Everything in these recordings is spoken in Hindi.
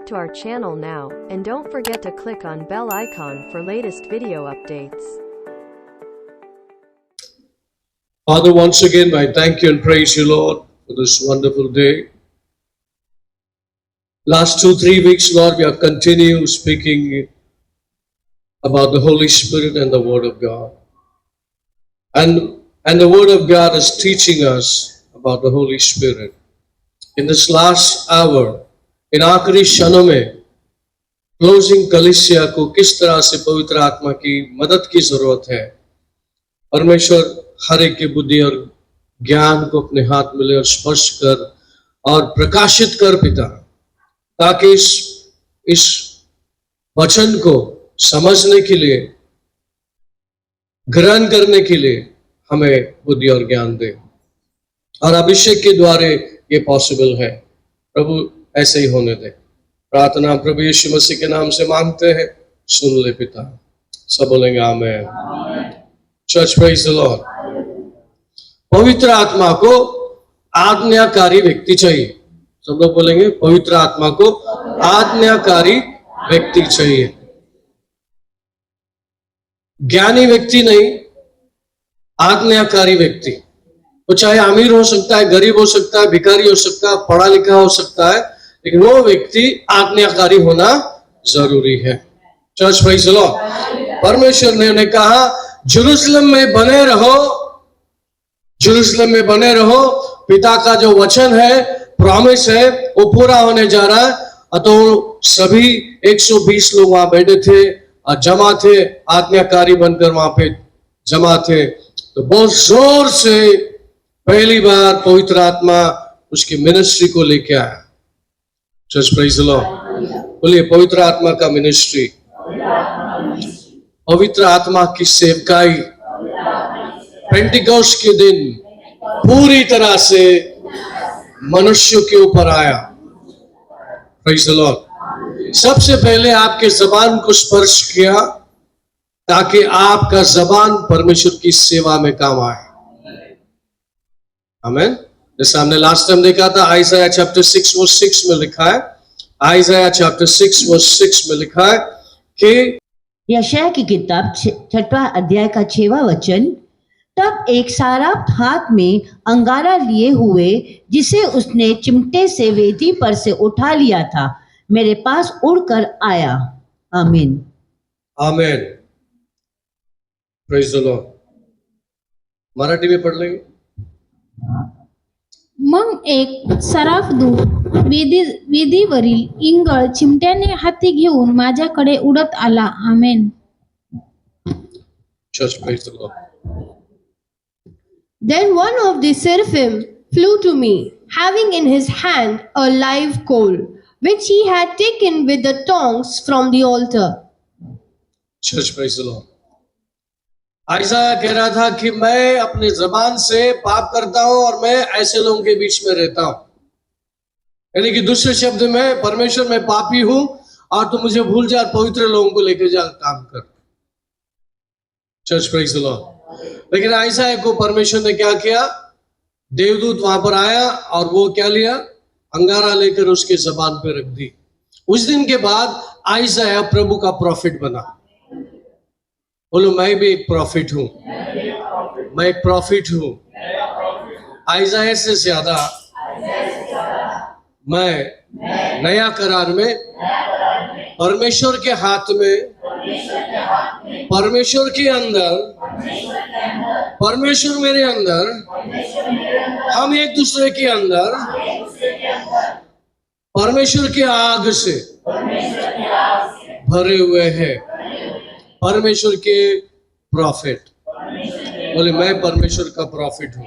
subscribe to our channel now, and don't forget to click on bell icon for latest video updates. Father, once again, I thank you and praise you, Lord, for this wonderful day. Last 2-3 weeks, Lord, we have continued speaking about the Holy Spirit and the Word of God. And the Word of God is teaching us about the Holy Spirit. In this last hour, इन आखिरी क्षणों में क्लोजिंग कलीसिया को किस तरह से पवित्र आत्मा की मदद की जरूरत है। परमेश्वर हर एक की बुद्धि और ज्ञान को अपने हाथ में ले और स्पर्श कर और प्रकाशित कर पिता, ताकि इस वचन को समझने के लिए, ग्रहण करने के लिए हमें बुद्धि और ज्ञान दे, और अभिषेक के द्वारा ये पॉसिबल है। प्रभु ऐसे ही होने दे। प्रार्थना प्रभु यीशु मसीह के नाम से मांगते हैं, सुन ले पिता। सब बोलेंगे आमीन। Church praise the Lord. पवित्र आत्मा को आज्ञाकारी व्यक्ति चाहिए। सब लोग बोलेंगे पवित्र आत्मा को आज्ञाकारी व्यक्ति चाहिए। ज्ञानी व्यक्ति नहीं, आज्ञाकारी व्यक्ति। वो चाहे अमीर हो सकता है, गरीब हो सकता है, भिखारी हो सकता है, पढ़ा लिखा हो सकता है, लेकिन वो व्यक्ति आज्ञाकारी होना जरूरी है। Church praise the Lord. परमेश्वर ने उन्हें कहा जेरूशलेम में बने रहो, जेरूशलेम में बने रहो। पिता का जो वचन है, प्रॉमिस है, वो पूरा होने जा रहा है। तो सभी 120 लोग वहां बैठे थे और जमा थे, आज्ञाकारी बनकर वहां पे जमा थे। तो बहुत जोर से पहली बार पवित्र आत्मा उसकी मिनिस्ट्री को लेके आया। Church praise the Lord. बोलिए पवित्र आत्मा का मिनिस्ट्री, पवित्र आत्मा की सेवकाई पेंटिकोस्ट के दिन पूरी तरह से मनुष्यों के ऊपर आया। Praise the Lord. सबसे पहले आपके जबान को स्पर्श किया ताकि आपका जबान परमेश्वर की सेवा में काम आए। आमीन। जैसे हमने लास्ट टाइम देखा था, आइज़ाया चैप्टर 6 वर्स 6 में लिखा है, आइज़ाया चैप्टर 6 वर्स 6 में लिखा है कि यशायाह की किताब 6वां अध्याय का 6वां वचन, तब एक साराप हाथ में अंगारा लिए हुए, जिसे उसने चिमटे से वेदी पर से उठा लिया था, मेरे पास उड़कर आया। आमीन। आमीन। Praise the Lord. मराठी में पढ़ लेंगे। मग एक सराफदूत वेदीवरील इंगळ चिमट्याने हाती घेऊन माझ्याकडे उडत आला। आमेन। Church, praise the Lord. Then one of the seraphim flew to me, having in his hand a live coal, which he had taken with the tongs from the altar. Church, praise the Lord. आइज़ाया कह रहा था कि मैं अपनी जबान से पाप करता हूं और मैं ऐसे लोगों के बीच में रहता हूं। यानी कि दूसरे शब्द में, परमेश्वर मैं पापी हूं और तू मुझे भूल जा, पवित्र लोगों को लेकर जा, काम कर। Church praise the Lord. लेकिन आइज़ाया को परमेश्वर ने क्या किया? देवदूत वहां पर आया और वो क्या लिया? अंगारा लेकर उसके जबान पे रख दी। उस दिन के बाद आइज़ाया प्रभु का प्रॉफिट बना। बोलो मैं भी एक प्रॉफिट हूं, मैं एक प्रॉफिट हूं। आइज़ाया से ज्यादा मैं नया करार में परमेश्वर के हाथ में, परमेश्वर के अंदर, परमेश्वर मेरे अंदर, हम एक दूसरे के अंदर परमेश्वर के आग से भरे हुए हैं। परमेश्वर के प्रॉफिट। बोले मैं परमेश्वर का प्रॉफिट हूं।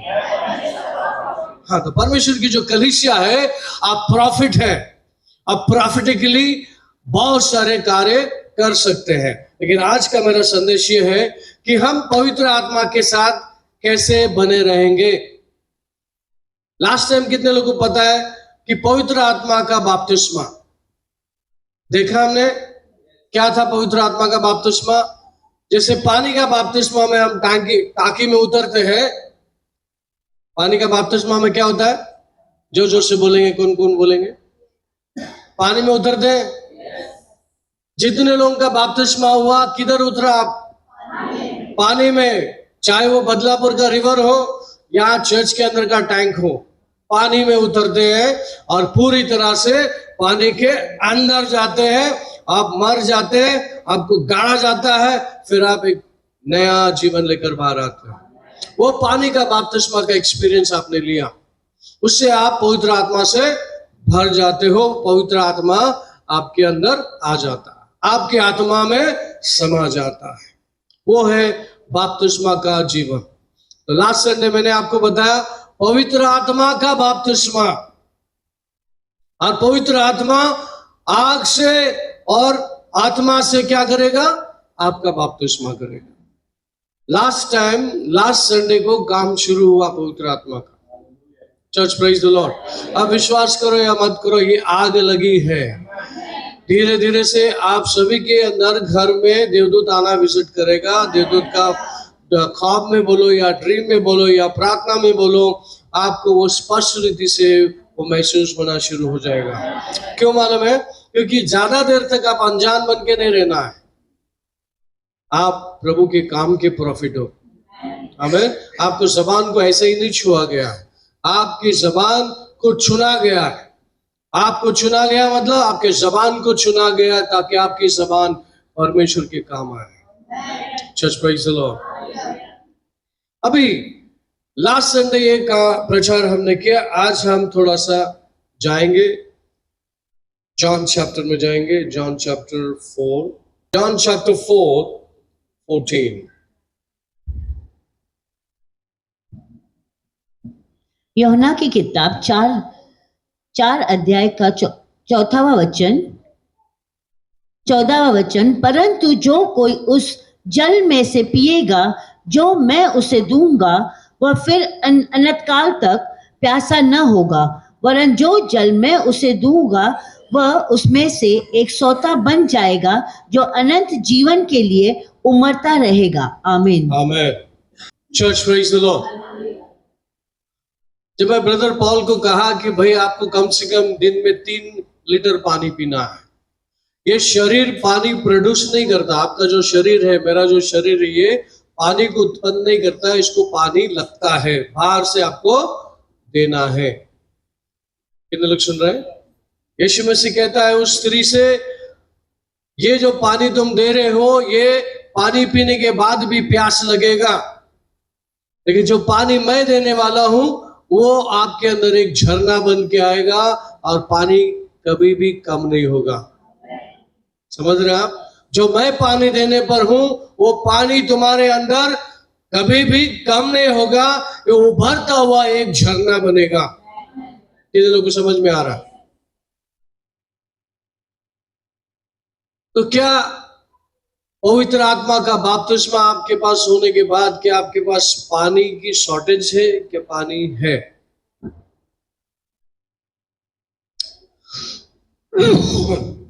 हाँ, तो परमेश्वर की जो कलीसिया है, आप प्रॉफिट है। आप प्रॉफिटिकली बहुत सारे कार्य कर सकते हैं। लेकिन आज का मेरा संदेश ये है कि हम पवित्र आत्मा के साथ कैसे बने रहेंगे। लास्ट टाइम कितने लोगों को पता है कि पवित्र आत्मा का बपतिस्मा देखा हमने? क्या था पवित्र आत्मा का बपतिस्मा? जैसे पानी का बपतिस्मा में हम टांकी में उतरते हैं, पानी का बपतिस्मा में क्या होता है? जोर जोर से बोलेंगे, कौन कौन बोलेंगे? पानी में उतरते हैं? जितने लोगों का बपतिस्मा हुआ किधर उतरा आप? पानी में। चाहे वो बदलापुर का रिवर हो या चर्च के अंदर का टैंक हो, पानी में उतरते हैं और पूरी तरह से पानी के अंदर जाते हैं। आप मर जाते हैं, आपको गाड़ा जाता है, फिर आप एक नया जीवन लेकर बाहर आते हैं। वो पानी का बपतिस्मा का एक्सपीरियंस आपने लिया, उससे आप पवित्र आत्मा से भर जाते हो। पवित्र आत्मा आपके अंदर आ जाता है, आपकी आत्मा में समा जाता है। वो है बपतिस्मा का जीवन। तो लास्ट संडे मैंने आपको बताया पवित्र आत्मा का बपतिस्मा। और पवित्र आत्मा आग से और आत्मा से क्या करेगा? आपका बपतिस्मा करेगा। लास्ट संडे को काम शुरू हुआ पवित्र आत्मा का। Church praise the Lord. अब विश्वास करो या मत करो, ये आग लगी है। धीरे धीरे से आप सभी के अंदर घर में देवदूत आना विजिट करेगा। देवदूत का ख्वाब में बोलो या ड्रीम में बोलो या प्रार्थना में बोलो, आपको वो स्पष्ट रीति से वो महसूस होना शुरू हो जाएगा। क्यों मालूम है? क्योंकि ज्यादा देर तक आप अनजान बन के नहीं रहना है। आप प्रभु के काम के प्रॉफिट हो। आमीन। आपको जबान को ऐसे ही नहीं छुआ गया है, आपकी जबान को चुना गया है। आपको चुना गया मतलब आपके जबान को चुना गया ताकि आपकी जबान परमेश्वर के काम आए। Church praise the Lord. अभी लास्ट संडे ये का प्रचार हमने किया। आज हम थोड़ा सा जाएंगे जॉन चैप्टर में जाएंगे। John chapter 4:14। यूहन्ना की किताब 4 अध्याय का 14वां वचन, परंतु जो कोई उस जल में से पिएगा जो मैं उसे दूंगा, वह फिर अनंतकाल तक प्यासा न होगा, वरन जो जल मैं उसे दूंगा वह उसमें से एक सोता बन जाएगा जो अनंत जीवन के लिए उमड़ता रहेगा। आमीन। आमीन। Church praise the Lord. जब मैं ब्रदर पॉल को कहा कि भाई आपको कम से कम दिन में 3 लीटर पानी पीना है। ये शरीर पानी प्रोड्यूस नहीं करता। आपका जो शरीर है, मेरा जो शरीर है, ये पानी को उत्पन्न नहीं करता है, इसको पानी लगता है, बाहर से आपको देना है। कितने लोग सुन रहे हैं? यीशु मसीह कहता है उस स्त्री से, ये जो पानी तुम दे रहे हो, ये पानी पीने के बाद भी प्यास लगेगा, लेकिन जो पानी मैं देने वाला हूं वो आपके अंदर एक झरना बन के आएगा और पानी कभी भी कम नहीं होगा। समझ रहे हैं आप? जो मैं पानी देने पर हूं वो पानी तुम्हारे अंदर कभी भी कम नहीं होगा, ये उभरता हुआ एक झरना बनेगा। कितने लोगों को समझ में आ रहा? तो क्या पवित्र आत्मा का बपतिस्मा आपके पास होने के बाद क्या आपके पास पानी की शॉर्टेज है? क्या पानी है?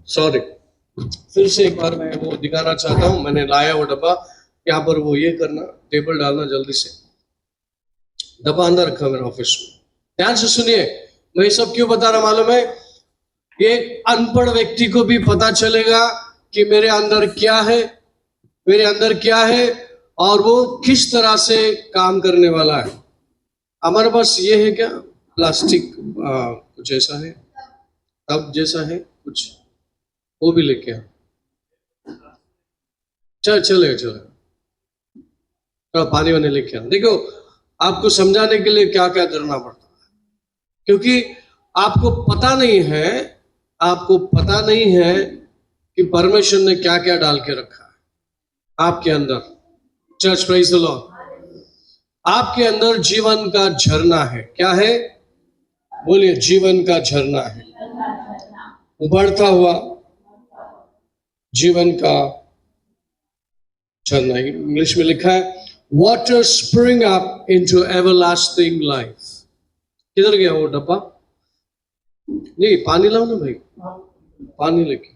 सॉरी, फिर से एक बार मैं वो दिखाना चाहता हूं। मैंने लाया वो डब्बा, यहाँ पर वो ये करना, टेबल डालना जल्दी से। डब्बा अंदर रखा मेरे ऑफिस में। ध्यान से सुनिए, मैं ये सब क्यों बता रहा मालूम है? एक अनपढ़ व्यक्ति को भी पता चलेगा कि मेरे अंदर क्या है, मेरे अंदर क्या है और वो किस तरह से काम करने वाला है। हमारे पास ये है क्या? प्लास्टिक कुछ ऐसा है, टब जैसा है कुछ, वो भी लेके आ। चले थोड़ा पानी वाने लेके आ। देखो, आपको समझाने के लिए क्या क्या करना पड़ता है, क्योंकि आपको पता नहीं है कि परमेश्वर ने क्या क्या डाल के रखा है आपके अंदर। Church praise the Lord. आपके अंदर जीवन का झरना है। क्या है? बोलिए, जीवन का झरना है, उभरता हुआ जीवन का झरना। इंग्लिश में लिखा है water spring up into everlasting life. किधर गया वो डब्बा? नहीं, पानी लाओ ना भाई, पानी लेके,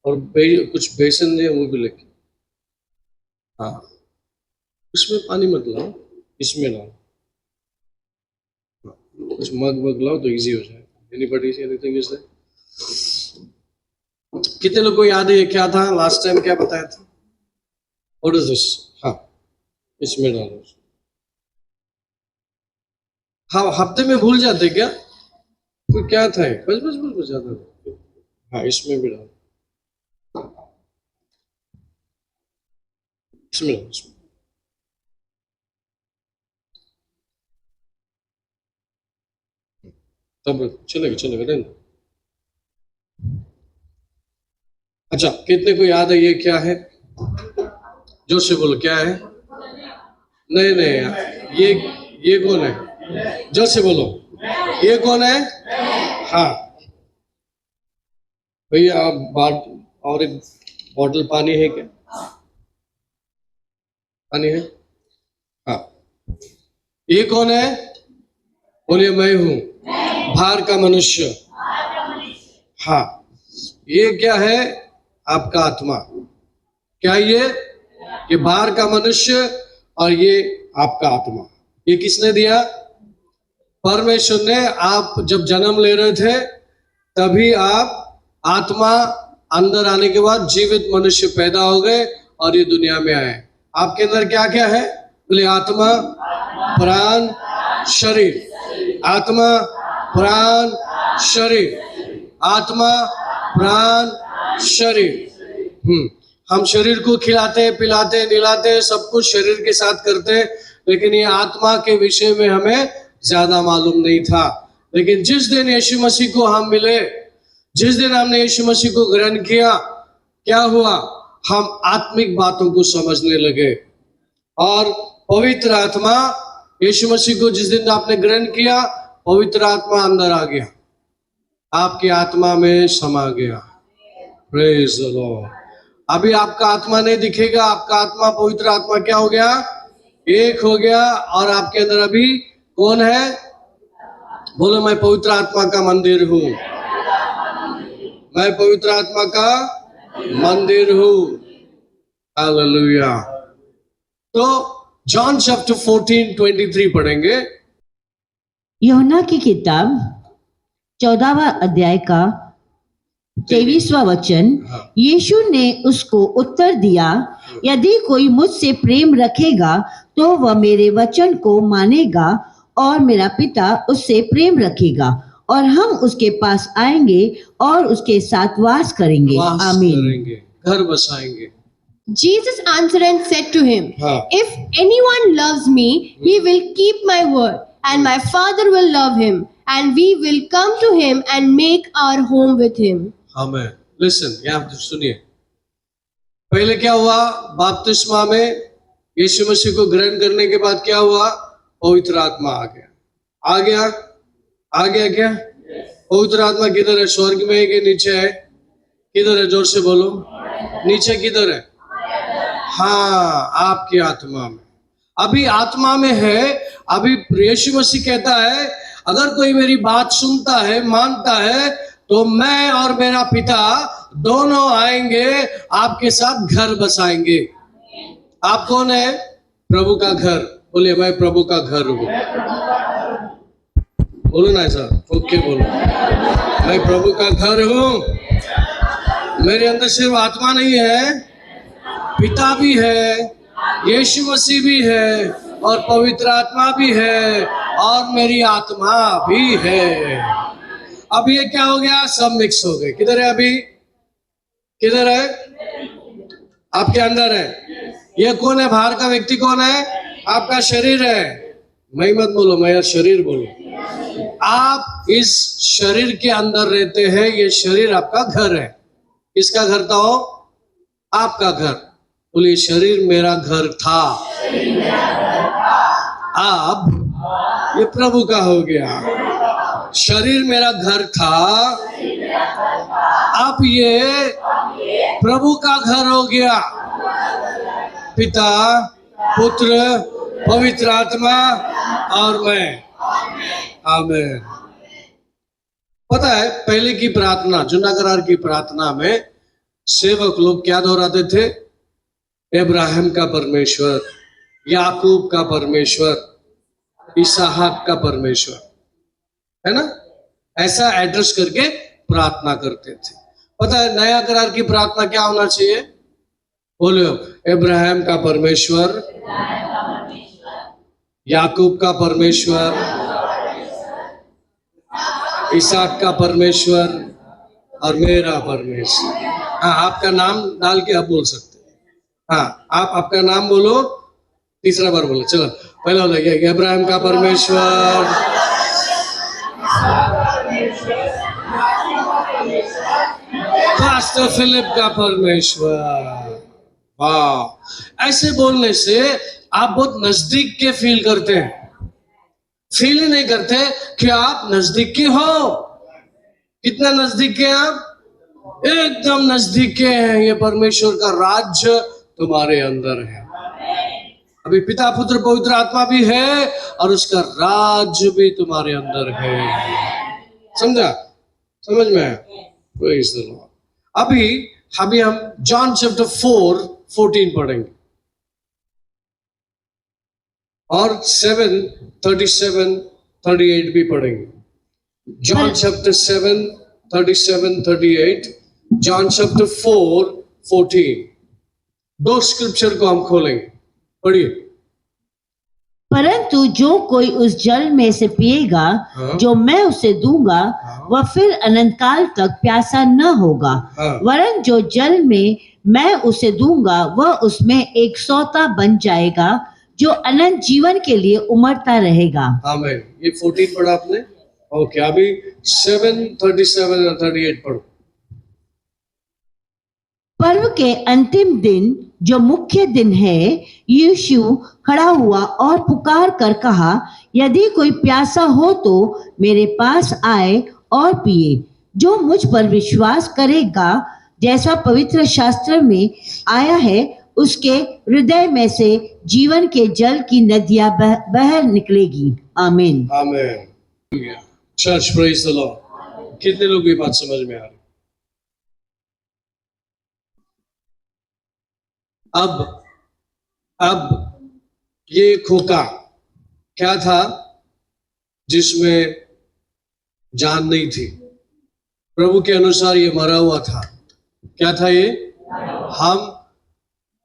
और कुछ बेसन है वो भी लेके। हाँ, उसमें पानी मत लाओ, इसमें लाओ। कुछ मग लाओ तो इजी हो जाए। Anybody anything is there? कितने लोग को याद है ये क्या था? लास्ट टाइम क्या बताया था? What is this? हाँ, इसमें डालो। हाँ, हफ्ते में भूल जाते क्या? तो क्या था? बस बस बस बस ज्यादा। हाँ, इसमें भी डालो, इसमें डालो, इसमें। तब चलेगा चलेगा, रहने दो। अच्छा, कितने को याद है ये क्या है? जोर से बोलो, क्या है? नहीं नहीं यार, ये कौन है? जोर से बोलो, ये कौन है? हाँ भैया, आप बाट और एक बॉटल पानी है क्या? पानी है? हाँ। ये कौन है? बोलिए, मैं हूं, बाहर का मनुष्य। हाँ, ये क्या है? आपका आत्मा। क्या ये बाहर का मनुष्य और ये आपका आत्मा। ये किसने दिया? परमेश्वर ने। आप जब जन्म ले रहे थे तभी आप आत्मा अंदर आने के बाद जीवित मनुष्य पैदा हो गए और ये दुनिया में आए। आपके अंदर क्या क्या है? बोले, आत्मा, प्राण, शरीर। आत्मा, प्राण, शरीर। आत्मा, प्राण, शरीर। हम शरीर को खिलाते, पिलाते, निलाते, सब कुछ शरीर के साथ करते, लेकिन ये आत्मा के विषय में हमें ज्यादा मालूम नहीं था। लेकिन जिस दिन यीशु मसीह को हम मिले, जिस दिन हमने यीशु मसीह को ग्रहण किया, क्या हुआ? हम आत्मिक बातों को समझने लगे और पवित्र आत्मा, यीशु मसीह को जिस दिन आपने ग्रहण किया, पवित्र आत्मा अंदर आ गया, आपकी आत्मा में समा गया। Praise the Lord. अभी आपका आत्मा नहीं दिखेगा, आपका आत्मा, पवित्र आत्मा क्या हो गया? एक हो गया। और आपके अंदर अभी कौन है? बोलो, मैं पवित्र आत्मा का मंदिर हूं। मैं पवित्र आत्मा का मंदिर हूं। हालेलुया। तो जॉन चैप्टर 14:23 पढ़ेंगे। यूहन्ना की किताब 14वां अध्याय का 23वां वचन। यीशु ने उसको उत्तर दिया, यदि कोई मुझसे प्रेम रखेगा तो वह मेरे वचन को मानेगा और मेरा पिता उससे प्रेम रखेगा और हम उसके पास आएंगे और उसके साथ वास करेंगे। आमीन। घर बसाएंगे। Jesus answered and said to him, हाँ। If anyone loves me, he will keep my word, and my Father will love him, and we will come to him and make our home with him. आमीन। लिसन, यहाँ सुनिए। पहले क्या हुआ? बपतिस्मा में यीशु मसीह को ग्रहण करने के बाद क्या हुआ? पवित्र आत्मा आ गया। आ गया? आ गया क्या? पवित्र आत्मा किधर है? स्वर्ग में है कि नीचे है? किधर है? जोर से बोलो, नीचे किधर है? हाँ, आपकी आत्मा में। अभी आत्मा में है। अभी यीशु मसीह कहता है, अगर कोई मेरी बात सुनता है, मानता है, तो मैं और मेरा पिता दोनों आएंगे, आपके साथ घर बसाएंगे। आप कौन है? प्रभु का घर। बोलिए, मैं प्रभु का घर हूं। बोलो ना ऐसा, ठोक के बोलो, मैं प्रभु का घर हूं। मेरे अंदर सिर्फ आत्मा नहीं है, पिता भी है, यीशु मसीह भी है और पवित्र आत्मा भी है और मेरी आत्मा भी है। अब ये क्या हो गया? सब मिक्स हो गए। किधर है अभी? किधर है? आपके अंदर है। ये कौन है? बाहर का व्यक्ति कौन है? आपका शरीर है। मैं मत बोलो, मैं शरीर बोलो। आप इस शरीर के अंदर रहते हैं। ये शरीर आपका घर है। किसका घर था वो? आपका घर। बोलिए, शरीर मेरा घर था, अब ये प्रभु का हो गया। शरीर मेरा घर था, अब ये प्रभु का घर हो गया। पिता, पुत्र, पवित्र आत्मा और मैं। आमीन। पता है, पहले की प्रार्थना, जुना करार की प्रार्थना में सेवक लोग क्या दोहराते थे? इब्राहिम का परमेश्वर, याकूब का परमेश्वर, इसहाक का परमेश्वर, है ना? ऐसा एड्रेस करके प्रार्थना करते थे। पता है नया करार की प्रार्थना क्या होना चाहिए? बोलो, इब्राहिम का परमेश्वर, याकूब का परमेश्वर, इसहाक का परमेश्वर और मेरा परमेश्वर। हाँ, आपका नाम डाल के आप बोल सकते हैं। हाँ, आप आपका नाम बोलो, तीसरा बार बोलो। चलो, पहला बोलो, इब्राहिम का परमेश्वर, पास्टर फिलिप का परमेश्वर। वाह, ऐसे बोलने से आप बहुत नजदीक के फील करते हैं। फील ही नहीं करते कि आप नजदीक के हो। कितना नजदीक के आप? एकदम नजदीक के हैं। ये परमेश्वर का राज्य तुम्हारे अंदर है। अभी पिता पुत्र पवित्र आत्मा भी है और उसका राज्य भी तुम्हारे अंदर है। समझा? समझ में आया? Praise the Lord. अभी हम जॉन चैप्टर 4:14 पढ़ेंगे और 7:37-38 भी पढ़ेंगे। जॉन चैप्टर 7:37-38, जॉन चैप्टर 4:14, दो स्क्रिप्चर को हम खोलेंगे। पढ़िए। परंतु जो कोई उस जल में से पिएगा हाँ। जो मैं उसे दूंगा, वह फिर अनंत काल तक प्यासा न होगा, हाँ। वरन जो जल में मैं उसे दूंगा वह उसमें एक सौता बन जाएगा जो अनंत जीवन के लिए उमड़ता रहेगा। आमीन। ये 14 पढ़ा आपने? ओके, अभी 7:37 और 38 पढ़ो। पर्व के अंतिम दिन जो मुख्य दिन है, यीशु खड़ा हुआ और पुकार कर कहा, यदि कोई प्यासा हो तो मेरे पास आए और पिए। जो मुझ पर विश्वास करेगा, जैसा पवित्र शास्त्र में आया है, उसके हृदय में से जीवन के जल की नदियां बह निकलेगी। आमीन। आमीन। Church, praise the Lord. कितने लोग ये बात समझ में आ रही? अब ये खोखा क्या था जिसमें जान नहीं थी? प्रभु के अनुसार ये मरा हुआ था। क्या था ये?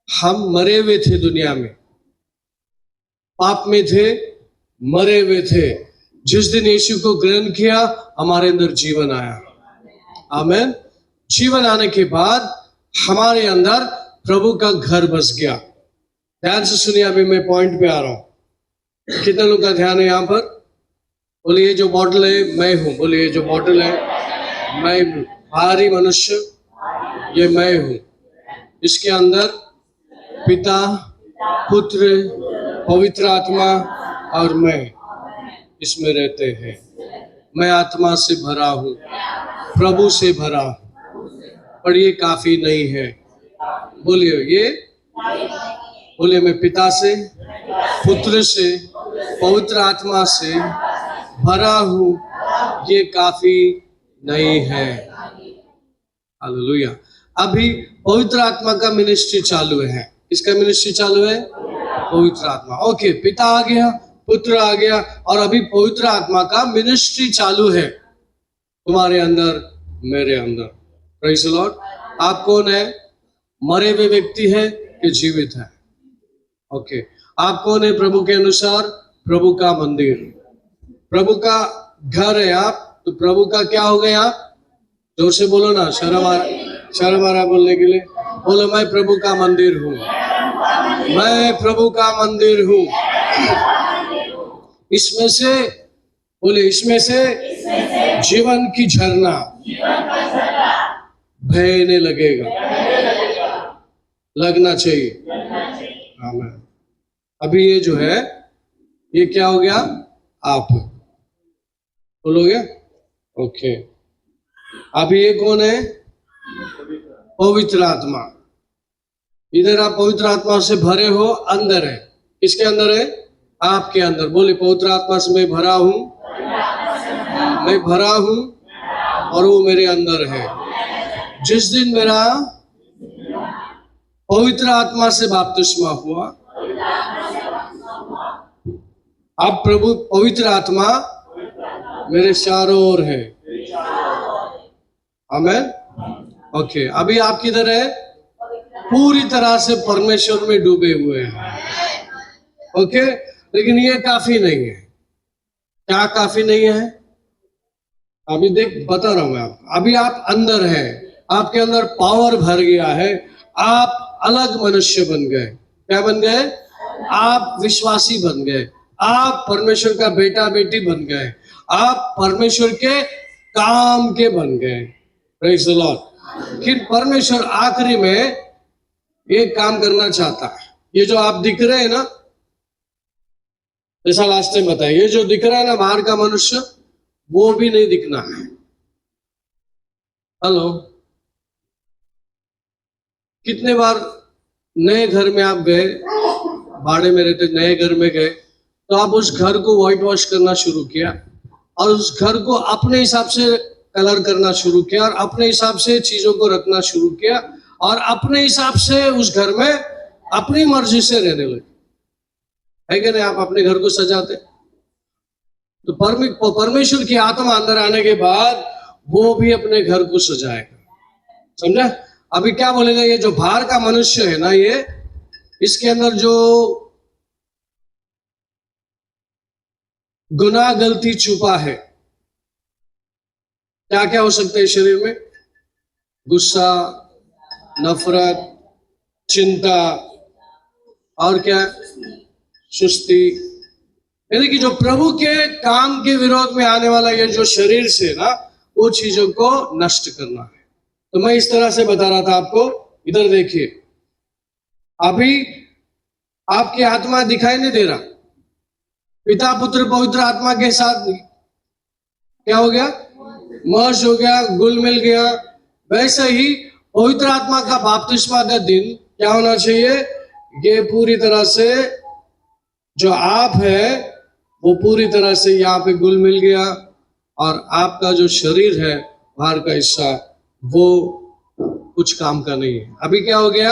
हम मरे हुए थे, दुनिया में पाप में थे, मरे हुए थे। जिस दिन यीशु को ग्रहण किया, हमारे अंदर जीवन आया। आमीन। जीवन आने के बाद हमारे अंदर प्रभु का घर बस गया। ध्यान से सुनिए, अभी मैं पॉइंट पे आ रहा हूं। कितने लोग का ध्यान है यहाँ पर? बोलिए, जो बॉटल है मैं हूं। बोलिए, जो बॉटल है मैं हूं। बाहरी मनुष्य ये मैं हूं। इसके अंदर पिता, पुत्र, पवित्र आत्मा और मैं इसमें रहते हैं। मैं आत्मा से भरा हूं, प्रभु से भरा हूं, पर ये काफी नहीं है। बोलिए, ये बोलिए, मैं पिता से, पुत्र से, पवित्र आत्मा से भरा हूं, ये काफी नहीं है। हालेलुया। अभी पवित्र आत्मा का मिनिस्ट्री चालू है। किसका मिनिस्ट्री चालू है? पवित्र आत्मा। ओके, पिता आ गया, पुत्र आ गया और अभी पवित्र आत्मा का मिनिस्ट्री चालू है तुम्हारे अंदर, मेरे अंदर। Praise the Lord. आप कौन है? मरे हुए व्यक्ति है कि जीवित है? ओके, आप कौन है प्रभु के अनुसार? प्रभु का मंदिर, प्रभु का घर है आप। तो प्रभु का क्या हो गए आप? जोर से बोलो ना, शर्म आ रहा बोलने के लिए। बोलो, मैं प्रभु का मंदिर हूँ, मैं प्रभु का मंदिर हूँ। इसमें से बोले, इसमें से जीवन की झरना बहने लगेगा, लगना चाहिए। आमीन। अभी ये जो है, ये क्या हो गया? आप बोलोगे? ओके। अभी ये कौन है? पवित्र आत्मा। इधर आप पवित्र आत्मा से भरे हो, अंदर है। किसके अंदर है? आपके अंदर। बोले, पवित्र आत्मा से मैं भरा हूं, मैं भरा हूं और वो मेरे अंदर है। जिस दिन मेरा पवित्र आत्मा से बपतिस्मा हुआ, अब प्रभु पवित्र आत्मा मेरे चारों ओर है। आमीन। ओके, अभी आप किधर है? पूरी तरह से परमेश्वर में डूबे हुए हैं। ओके, लेकिन ये काफी नहीं है। क्या काफी नहीं है? अभी बता रहा हूं मैं आपको। अभी आप अंदर हैं, आपके अंदर पावर भर गया है, आप अलग मनुष्य बन गए। क्या बन गए? आप विश्वासी बन गए, आप परमेश्वर का बेटा बेटी बन गए, आप परमेश्वर के काम के बन गए। Praise the Lord. फिर परमेश्वर आखिरी में एक काम करना चाहता है। ये जो आप दिख रहे हैं ना, जैसा लास्ट टाइम बताया, ये जो दिख रहा है ना बाहर का मनुष्य, वो भी नहीं दिखना है। हेलो, कितने बार नए घर में आप गए, भाड़े में रहते नए घर में गए, तो आप उस घर को व्हाइट वॉश करना शुरू किया और उस घर को अपने हिसाब से कलर करना शुरू किया और अपने हिसाब से चीजों को रखना शुरू किया और अपने हिसाब से उस घर में अपनी मर्जी से रहने लगे। है कि नहीं? आप अपने घर को सजाते, तो परमेश्वर की आत्मा अंदर आने के बाद वो भी अपने घर को सजाएगा। समझा? अभी क्या बोलेगा? ये जो बाहर का मनुष्य है ना, ये इसके अंदर जो गुनाह गलती छुपा है, क्या क्या हो सकता है शरीर में? गुस्सा, नफरत, चिंता और क्या? सुस्ती। यानी कि जो प्रभु के काम के विरोध में आने वाला ये जो शरीर से ना, वो चीजों को नष्ट करना है। तो मैं इस तरह से बता रहा था आपको। इधर देखिए, अभी आपकी आत्मा दिखाई नहीं दे रहा, पिता पुत्र पवित्र आत्मा के साथ क्या हो गया? मर्ज हो गया, घुल मिल गया। वैसे ही पवित्र आत्मा का बपतिस्मा का दिन क्या होना चाहिए? ये पूरी तरह से जो आप है वो पूरी तरह से यहाँ पे घुल मिल गया और आपका जो शरीर है बाहर का हिस्सा वो कुछ काम का नहीं है। अभी क्या हो गया?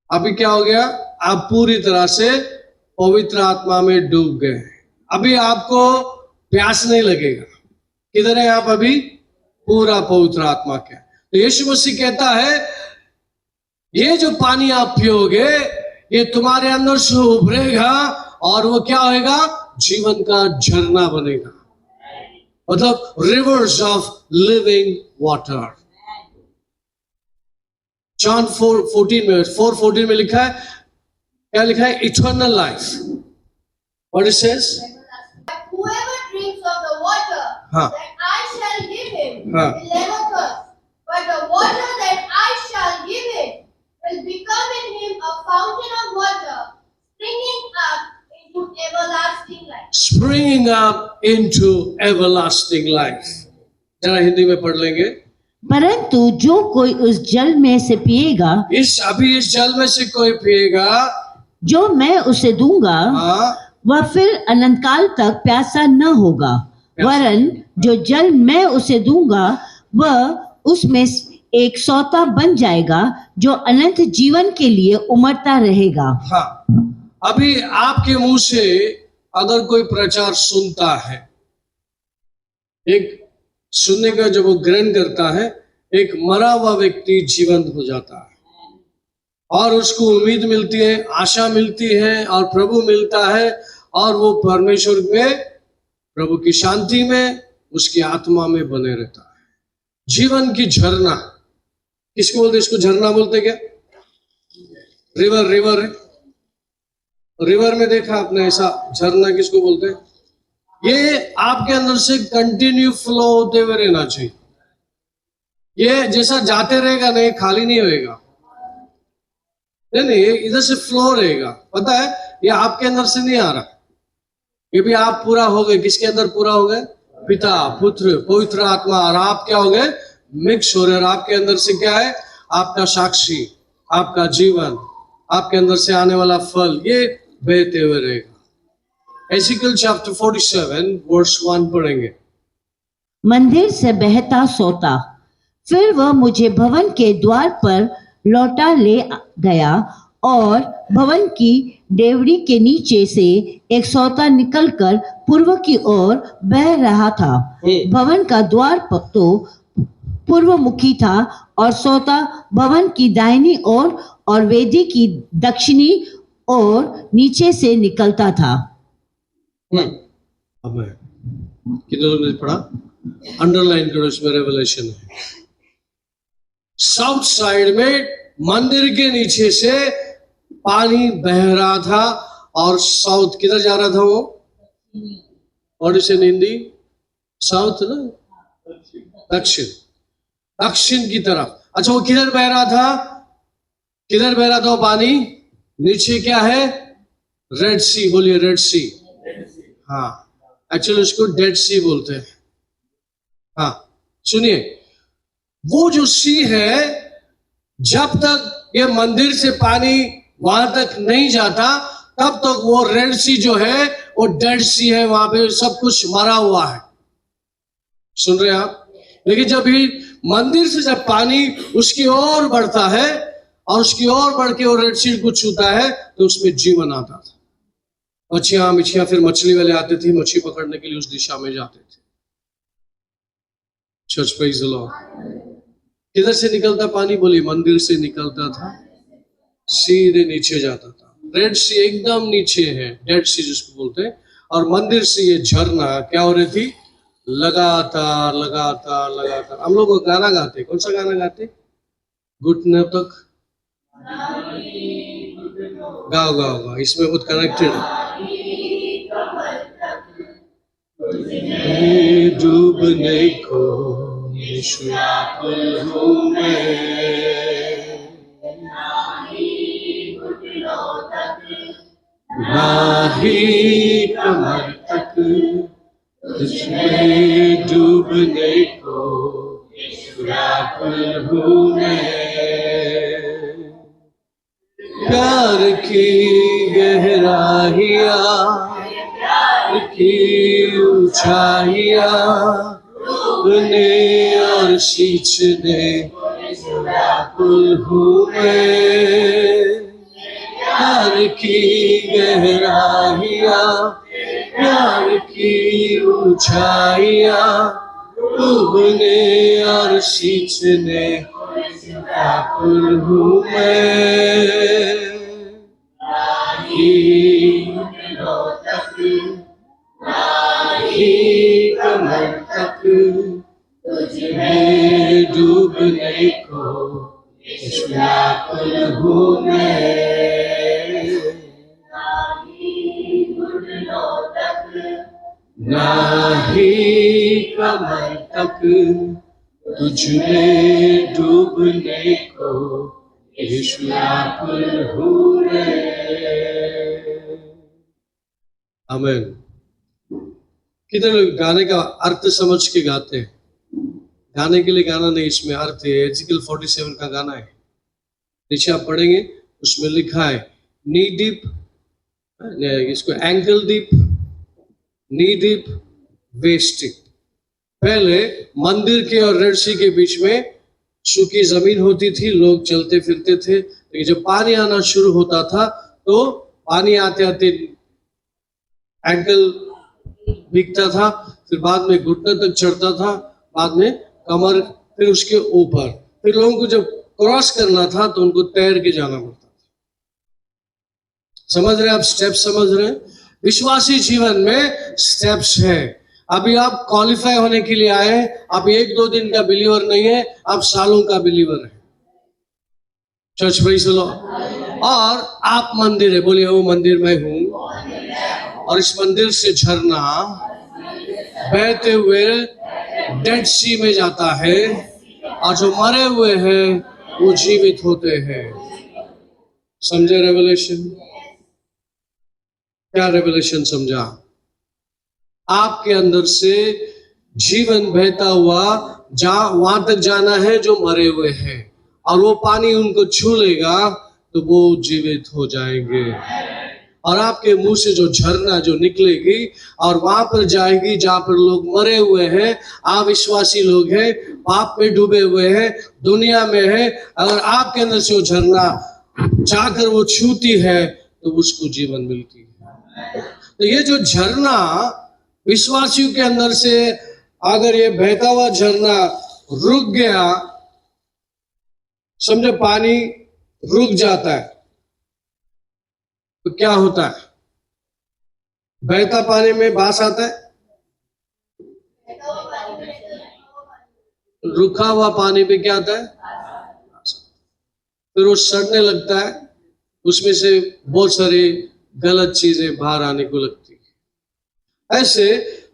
अभी क्या हो गया? आप पूरी तरह से पवित्र आत्मा में डूब गए। अभी आपको प्यास नहीं लगेगा। किधर है आप अभी? पूरा पवित्र आत्मा के। तो यीशु मसीह कहता है ये जो पानी आप पियोगे ये तुम्हारे अंदर से उभरेगा और वो क्या होएगा? जीवन का झरना बनेगा, मतलब reverse of living water. John 4:14 में लिखा है, क्या लिखा है? Eternal life. What it says? Whoever drinks of the water हाँ. that I shall give him हाँ. will never thirst, but the water that I shall give him will become in him a fountain of water, springing up into everlasting life. Springing up into everlasting life. जरा हिंदी में पढ़ लेंगे। परंतु जो कोई उस जल में से पिएगा, इस जल में से कोई पिएगा, जो मैं उसे दूंगा, हाँ, वह फिर अनंत काल तक प्यासा न होगा, वरन जो जल मैं उसे दूंगा वह उसमें एक सौता बन जाएगा जो अनंत जीवन के लिए उमड़ता रहेगा। हाँ। अभी आपके मुंह से अगर कोई प्रचार सुनता है, एक सुनने का जब वो ग्रहण करता है, एक मरा हुआ व्यक्ति जीवंत हो जाता है और उसको उम्मीद मिलती है, आशा मिलती है और प्रभु मिलता है और वो परमेश्वर में, प्रभु की शांति में, उसकी आत्मा में बने रहता है। जीवन की झरना किसको बोलते? इसको झरना बोलते क्या? रिवर है। रिवर में देखा आपने ऐसा झरना किसको बोलते हैं? ये आपके अंदर से कंटिन्यू फ्लो होते हुए रहना चाहिए। ये जैसा जाते रहेगा नहीं, खाली नहीं होएगा। नहीं, इधर से फ्लो रहेगा। पता है, ये आपके अंदर से नहीं आ रहा, ये भी आप पूरा हो गए। किसके अंदर पूरा हो गए? पिता, पुत्र, पवित्र आत्मा। और आप क्या हो गए? मिक्स हो रहे। और आपके अंदर से क्या है? आपका साक्षी, आपका जीवन, आपके अंदर से आने वाला फल, ये बहते हुए रहेगा। एजिकल चैप्टर 47 वर्स 1 पढ़ेंगे। मंदिर से बहता सोता, फिर वह मुझे भवन के द्वार पर लौटा ले गया और भवन की डेवड़ी के नीचे से एक सोता निकलकर पूर्व की ओर बह रहा था। भवन का द्वार तो पूर्वमुखी था और सोता भवन की दाहिनी ओर और वेदी की दक्षिणी ओर नीचे से निकलता था। अब मैं कितने लोगों ने पढ़ा? अंडरलाइन करो, इसमें रेवलेशन है। साउथ साइड में मंदिर के नीचे से पानी बह रहा था और साउथ किधर जा रहा था वो? और इसे हिंदी साउथ ना, दक्षिण, दक्षिण की तरफ। अच्छा, वो किधर बह रहा था? किधर बह रहा था वो पानी? नीचे क्या है? रेड सी। बोलिए रेड सी। हाँ, एक्चुअली उसको डेड सी बोलते हैं। हाँ, सुनिए, वो जो सी है, जब तक ये मंदिर से पानी वहां तक नहीं जाता तब तक वो रेड सी जो है वो डेड सी है, वहां पे सब कुछ मरा हुआ है। सुन रहे हैं आप? लेकिन जब भी मंदिर से जब पानी उसकी ओर बढ़ता है और उसकी ओर बढ़ के वो रेड सी को छूता है तो उसमें जीवन आता था। मच्छियां फिर मछली वाले आते थे, मछली पकड़ने के लिए उस दिशा में जाते थे। Church praise the Lord. किधर से निकलता पानी? बोलिए मंदिर से निकलता था, सीधे नीचे जाता था। रेड सी एकदम नीचे है, डेड सी जिसको बोलते हैं, और मंदिर से ये झरना क्या हो रही थी? लगातार लगातार लगातार। हम लोग गाना गाते, कौन सा गाना गाते? घुटने तक। गाओ गाओ गाओ, इसमें बहुत कनेक्टेड है। डूबने को यीशु आकुल हूँ मैं, नाही कमर तक तुझमें डूबने को व्याकुल हूँ मैं। प्यार की गहराइयाँ, प्यार की ऊंचाइयाँ, डूबने और सींचने व्याकुल हूँ मैं। प्यार की गहराइयाँ, प्यार की ऊंचाइयाँ, डूबने और सींचने व्याकुल हूँ मैं। नाही कमर तक तुझमें डूबने को व्याकुल हूँ मैं। नाही कमर तक तुझमें डूबने को यीशु व्याकुल हूँ मैं। आमीन। कितने लोग गाने का अर्थ समझ के गाते हैं? गाने के लिए गाना नहीं, इसमें अर्थ है। एजिकल 47 का गाना है, नीचे आप पढ़ेंगे, उसमें लिखा है नी डीप, इसको एंकल डीप, नी डीप, वेस्ट डीप। पहले मंदिर के और रेड सी के बीच में सूखी जमीन होती थी, लोग चलते फिरते थे, लेकिन जब पानी आना शुरू होता था तो पानी आते आते एंकल भीगता था, फिर बाद में घुटने तक चढ़ता था, बाद में कमर, फिर उसके ऊपर। फिर लोगों को जब क्रॉस करना था तो उनको तैर के जाना पड़ता था। समझ रहे आप? स्टेप समझ रहे? विश्वासी जीवन में स्टेप्स है। अभी आप क्वालिफाई होने के लिए आए, आप 1-2 दिन का बिलीवर नहीं है, आप सालों का बिलीवर है। Church praise the lord. और आप मंदिर है, बोलिए वो मंदिर में हूं, और इस मंदिर से झरना बहते हुए डेड सी में जाता है, और जो मरे हुए हैं वो जीवित होते हैं। समझे रेवलेशन? क्या रेवलेशन समझा? आपके अंदर से जीवन बहता हुआ वहां तक जाना है जो मरे हुए हैं, और वो पानी उनको छू लेगा तो वो जीवित हो जाएंगे। और आपके मुंह से जो झरना जो निकलेगी और वहां पर जाएगी जहां पर लोग मरे हुए हैं, अविश्वासी लोग हैं, पाप में डूबे हुए हैं, दुनिया में है। अगर आपके अंदर से वो झरना जाकर वो छूती है तो उसको जीवन मिलती है। तो ये जो झरना विश्वासियों के अंदर से, अगर ये बहता हुआ झरना रुक गया, समझो पानी रुक जाता है तो क्या होता है? बहता पानी में बास आता है, रुका हुआ पानी पे क्या आता है? फिर वो सड़ने लगता है, उसमें से बहुत सारी गलत चीजें बाहर आने को लगती है। ऐसे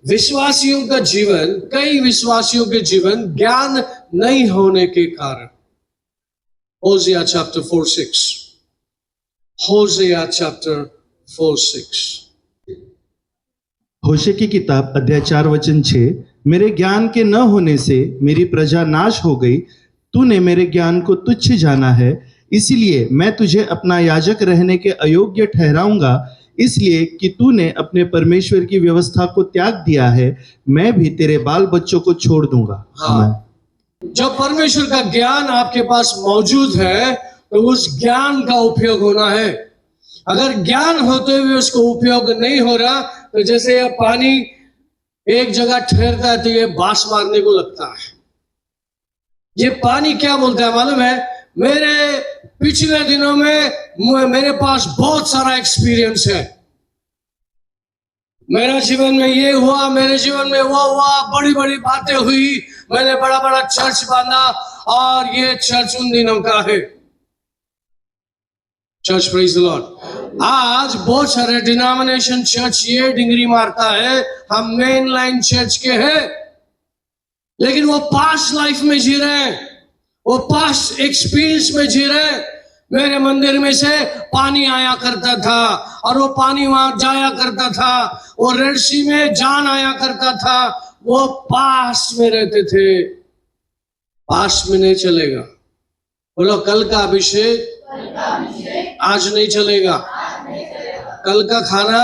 विश्वासियों का जीवन, कई विश्वासियों के जीवन ज्ञान नहीं होने के कारण। होसिया चैप्टर 4:6, होसिया चैप्टर 4:6। होशे की किताब अध्याय 4:6, मेरे ज्ञान के न होने से मेरी प्रजा नाश हो गई, तूने मेरे ज्ञान को तुच्छ जाना है, इसलिए मैं तुझे अपना याजक रहने के अयोग्य ठहराऊंगा, इसलिए कि तूने अपने परमेश्वर की व्यवस्था को त्याग दिया है, मैं भी तेरे बाल बच्चों को छोड़ दूंगा। हाँ। जब परमेश्वर का ज्ञान आपके पास मौजूद है तो उस ज्ञान का उपयोग होना है। अगर ज्ञान होते हुए उसको उपयोग नहीं हो रहा तो जैसे यह पानी एक जगह ठहरता है तो ये बास मारने को लगता है। ये पानी क्या बोलता है मालूम है? मेरे पिछले दिनों में मेरे पास बहुत सारा एक्सपीरियंस है, मेरा जीवन में ये हुआ, मेरे जीवन में वो हुआ, बड़ी बड़ी बातें हुई, मैंने बड़ा बड़ा चर्च बांधा और ये चर्च उन दिनों का है। Church praise the Lord. आज बहुत सारे डिनोमिनेशन चर्च ये डिग्री मारता है हम मेन लाइन चर्च के हैं, लेकिन वो पास्ट लाइफ में जी रहे हैं, वो पास्ट एक्सपीरियंस में जी रहे हैं। मेरे मंदिर में से पानी आया करता था और वो पानी वहां जाया करता था, वो रेड सी में जान आया करता था, वो पास्ट में रहते थे। पास्ट में नहीं चलेगा। बोलो कल का अभिषेक आज नहीं चलेगा। कल का खाना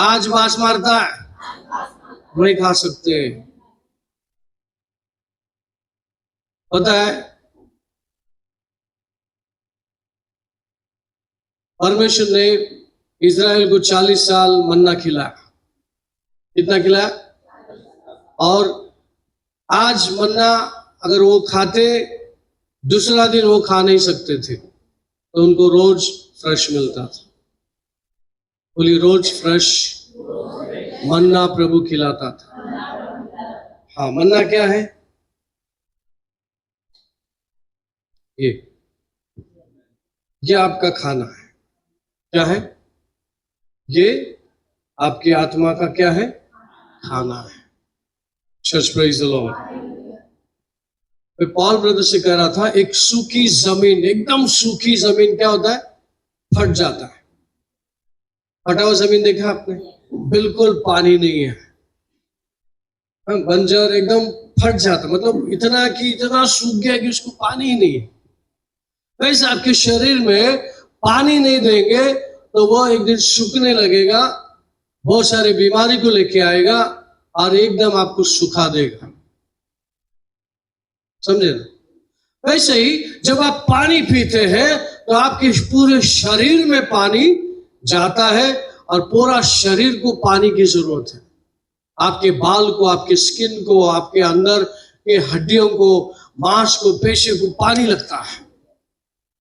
आज बास मारता है, नहीं खा सकते। पता है परमेश्वर ने इजराइल को 40 साल मन्ना खिलाया। कितना खिलाया? और आज मन्ना अगर वो खाते, दूसरा दिन वो खा नहीं सकते थे, तो उनको रोज फ्रेश मिलता था। बोली रोज फ्रेश मन्ना प्रभु खिलाता था। हाँ, मन्ना क्या है? ये आपका खाना है। क्या है? ये आपकी आत्मा का क्या है? खाना है। Church praise the Lord. मैं पॉल ब्रदर से कह रहा था, एक सूखी जमीन, एकदम सूखी जमीन क्या होता है? फट जाता है। फटा हुआ जमीन देखा आपने? बिल्कुल पानी नहीं है, बंजर एकदम फट जाता, मतलब इतना कि इतना सूख गया कि उसको पानी ही नहीं है। वैसे आपके शरीर में पानी नहीं देंगे तो वो एक दिन सूखने लगेगा, बहुत सारे बीमारी को लेके आएगा और एकदम आपको सुखा देगा। समझे ना? वैसे ही जब आप पानी पीते हैं तो आपके पूरे शरीर में पानी जाता है और पूरा शरीर को पानी की जरूरत है। आपके बाल को, आपके स्किन को, आपके अंदर के हड्डियों को, मांस को, पेशी को पानी लगता है।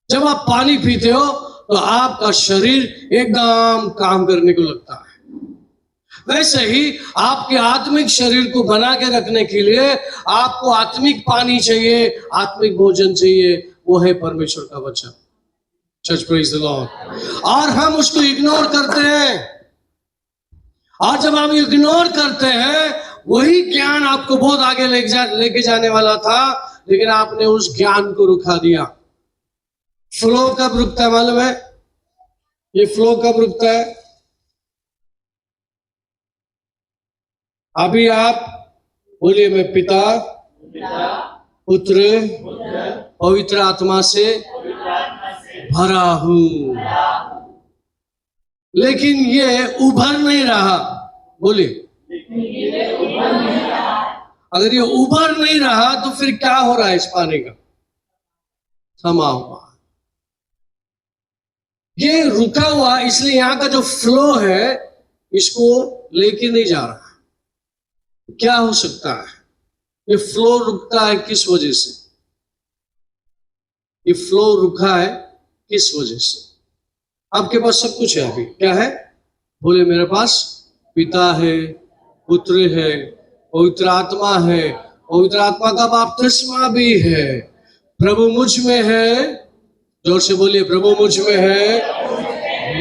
जब आप पानी पीते हो तो आपका शरीर एकदम काम करने को लगता है। वैसे ही आपके आत्मिक शरीर को बना के रखने के लिए आपको आत्मिक पानी चाहिए, आत्मिक भोजन चाहिए, वो है परमेश्वर का वचन। Church praise the lord. और हम उसको इग्नोर करते हैं, और जब हम इग्नोर करते हैं, वही ज्ञान आपको बहुत आगे लेके जाने वाला था, लेकिन आपने उस ज्ञान को रुका दिया। फ्लो कब रुकता है मालूम है? ये फ्लो कब रुकता है? अभी आप बोलिए, मैं पिता, पुत्र, पवित्र आत्मा से भरा हूं, लेकिन ये उभर नहीं रहा। बोलिए, अगर ये उभर नहीं रहा तो फिर क्या हो रहा है? इस पानी का थमा हुआ, ये रुका हुआ, इसलिए यहां का जो फ्लो है इसको लेके नहीं जा रहा। क्या हो सकता है? ये फ्लो रुकता है किस वजह से? ये फ्लो रुका है किस वजह से? आपके पास सब कुछ है, अभी क्या है? बोले मेरे पास पिता है, पुत्र है, पवित्र आत्मा है, पवित्र आत्मा का बपतिस्मा भी है, प्रभु मुझ में है। जोर से बोलिए, प्रभु मुझ में है,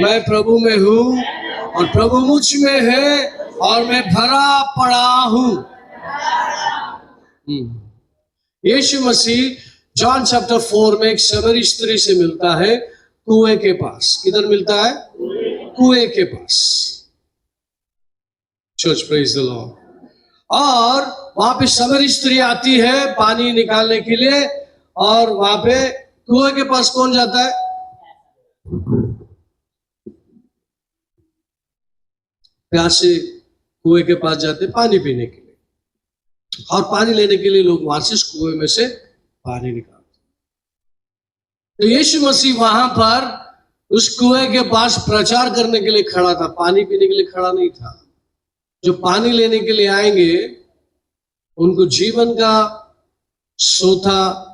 मैं प्रभु में हूं और प्रभु मुझ में है और मैं भरा पड़ा हूं। यीशु मसीह जॉन चैप्टर 4 में एक समरी स्त्री से मिलता है कुएं के पास। किधर मिलता है? कुएं के पास। Church praise the lord. और वहां पे समरी स्त्री आती है पानी निकालने के लिए, और वहां पे कुएं के पास कौन जाता है? प्यासे कुएं के पास जाते पानी पीने के लिए, और पानी लेने के लिए लोग वहां से कुएं में से पानी निकालते। तो यीशु मसीह वहां पर उस कुएं के पास प्रचार करने के लिए खड़ा था, पानी पीने के लिए खड़ा नहीं था। जो पानी लेने के लिए आएंगे उनको जीवन का सोता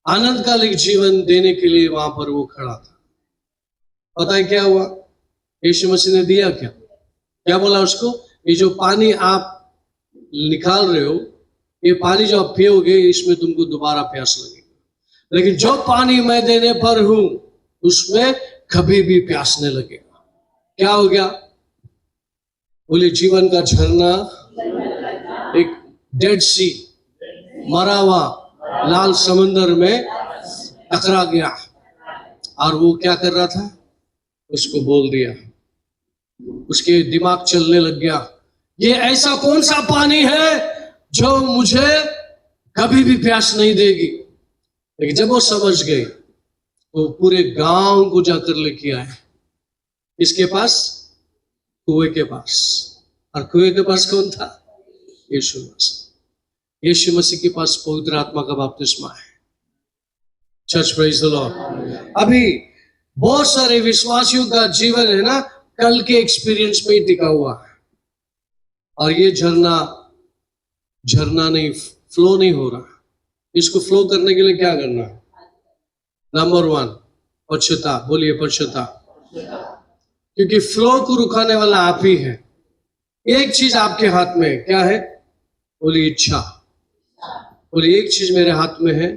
आनंदकालिक जीवन देने के लिए वहां पर वो खड़ा था। पता है क्या हुआ? यीशु मसीह ने दिया क्या? क्या बोला उसको? ये जो पानी आप निकाल रहे हो, ये पानी जो आप पियोगे इसमें तुमको दोबारा प्यास लगेगा, लेकिन जो पानी मैं देने पर हूं उसमें कभी भी प्यास नहीं लगेगा। क्या हो गया? बोले जीवन का झरना एक डेड सी, मरा हुआ लाल समंदर में टकरा गया। और वो क्या कर रहा था? उसको बोल दिया, उसके दिमाग चलने लग गया, ये ऐसा कौन सा पानी है जो मुझे कभी भी प्यास नहीं देगी। लेकिन जब वो समझ गई तो पूरे गांव को जाकर लेके आए। इसके पास? कुएं के पास। और कुएं के पास कौन था? यीशु मसीह। यीशु मसीह के पास पवित्र आत्मा का बपतिस्मा है। Church praise the Lord. अभी बहुत सारे विश्वासियों का जीवन है ना, कल के एक्सपीरियंस में ही टिका हुआ है, और ये झरना नहीं, फ्लो नहीं हो रहा। इसको फ्लो करने के लिए क्या करना है? नंबर 1, पश्चाताप। बोलिए पश्चाताप। क्योंकि फ्लो को रुकाने वाला आप ही है। एक चीज आपके हाथ में है, क्या है? बोलिए इच्छा। बोलिए एक चीज मेरे हाथ में है,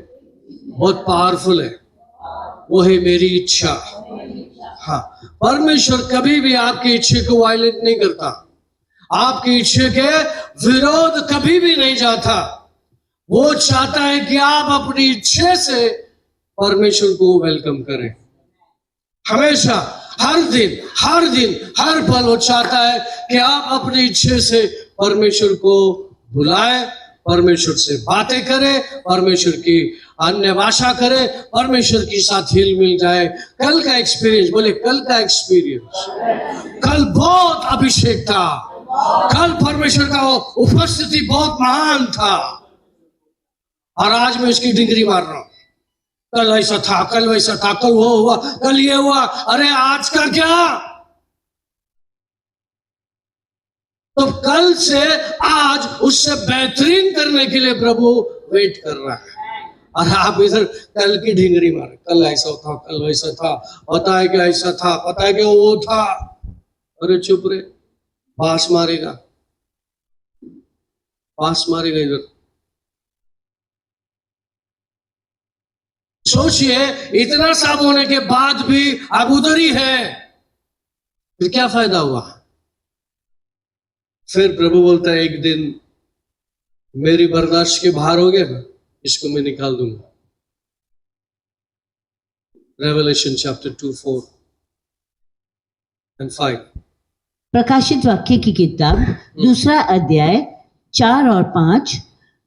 बहुत पावरफुल है, वो है मेरी इच्छा। हाँ, परमेश्वर कभी भी आपकी इच्छा को वायलेट नहीं करता, आपकी इच्छा के विरोध कभी भी नहीं जाता। वो चाहता है कि आप अपनी इच्छा से परमेश्वर को वेलकम करें। हमेशा, हर दिन, हर पल वो चाहता है कि आप अपनी इच्छा से परमेश्वर को बुलाएं, परमेश्वर से बातें करें, परमेश्वर की अन्य भाषा करें, परमेश्वर के साथ हिल मिल जाए। कल का एक्सपीरियंस, बोले कल का एक्सपीरियंस, कल बहुत अभिषेक था, कल परमेश्वर का उपस्थिति बहुत महान था, और आज मैं उसकी डिग्री मार रहा हूं। कल ऐसा था, कल वैसा था, कल वो हुआ, कल ये हुआ, अरे आज का क्या? तो कल से आज उससे बेहतरीन करने के लिए प्रभु वेट कर रहा है, और आप इधर कल की ढिंगरी मारे। कल ऐसा था, कल वैसा था, पता है क्या ऐसा था, पता है क्या वो था। अरे चुप रे, बांस मारेगा, बांस मारेगा इधर। सोचिए, इतना सब होने के बाद भी अब उधर ही है, फिर क्या फायदा हुआ? फिर प्रभु बोलता है एक दिन मेरी बर्दाश्त के बाहर हो गया ना, इसको मैं निकाल दूंगा। Revelation chapter 2, 4 and 5। प्रकाशित वाक्य की किताब 2 अध्याय 4 और 5।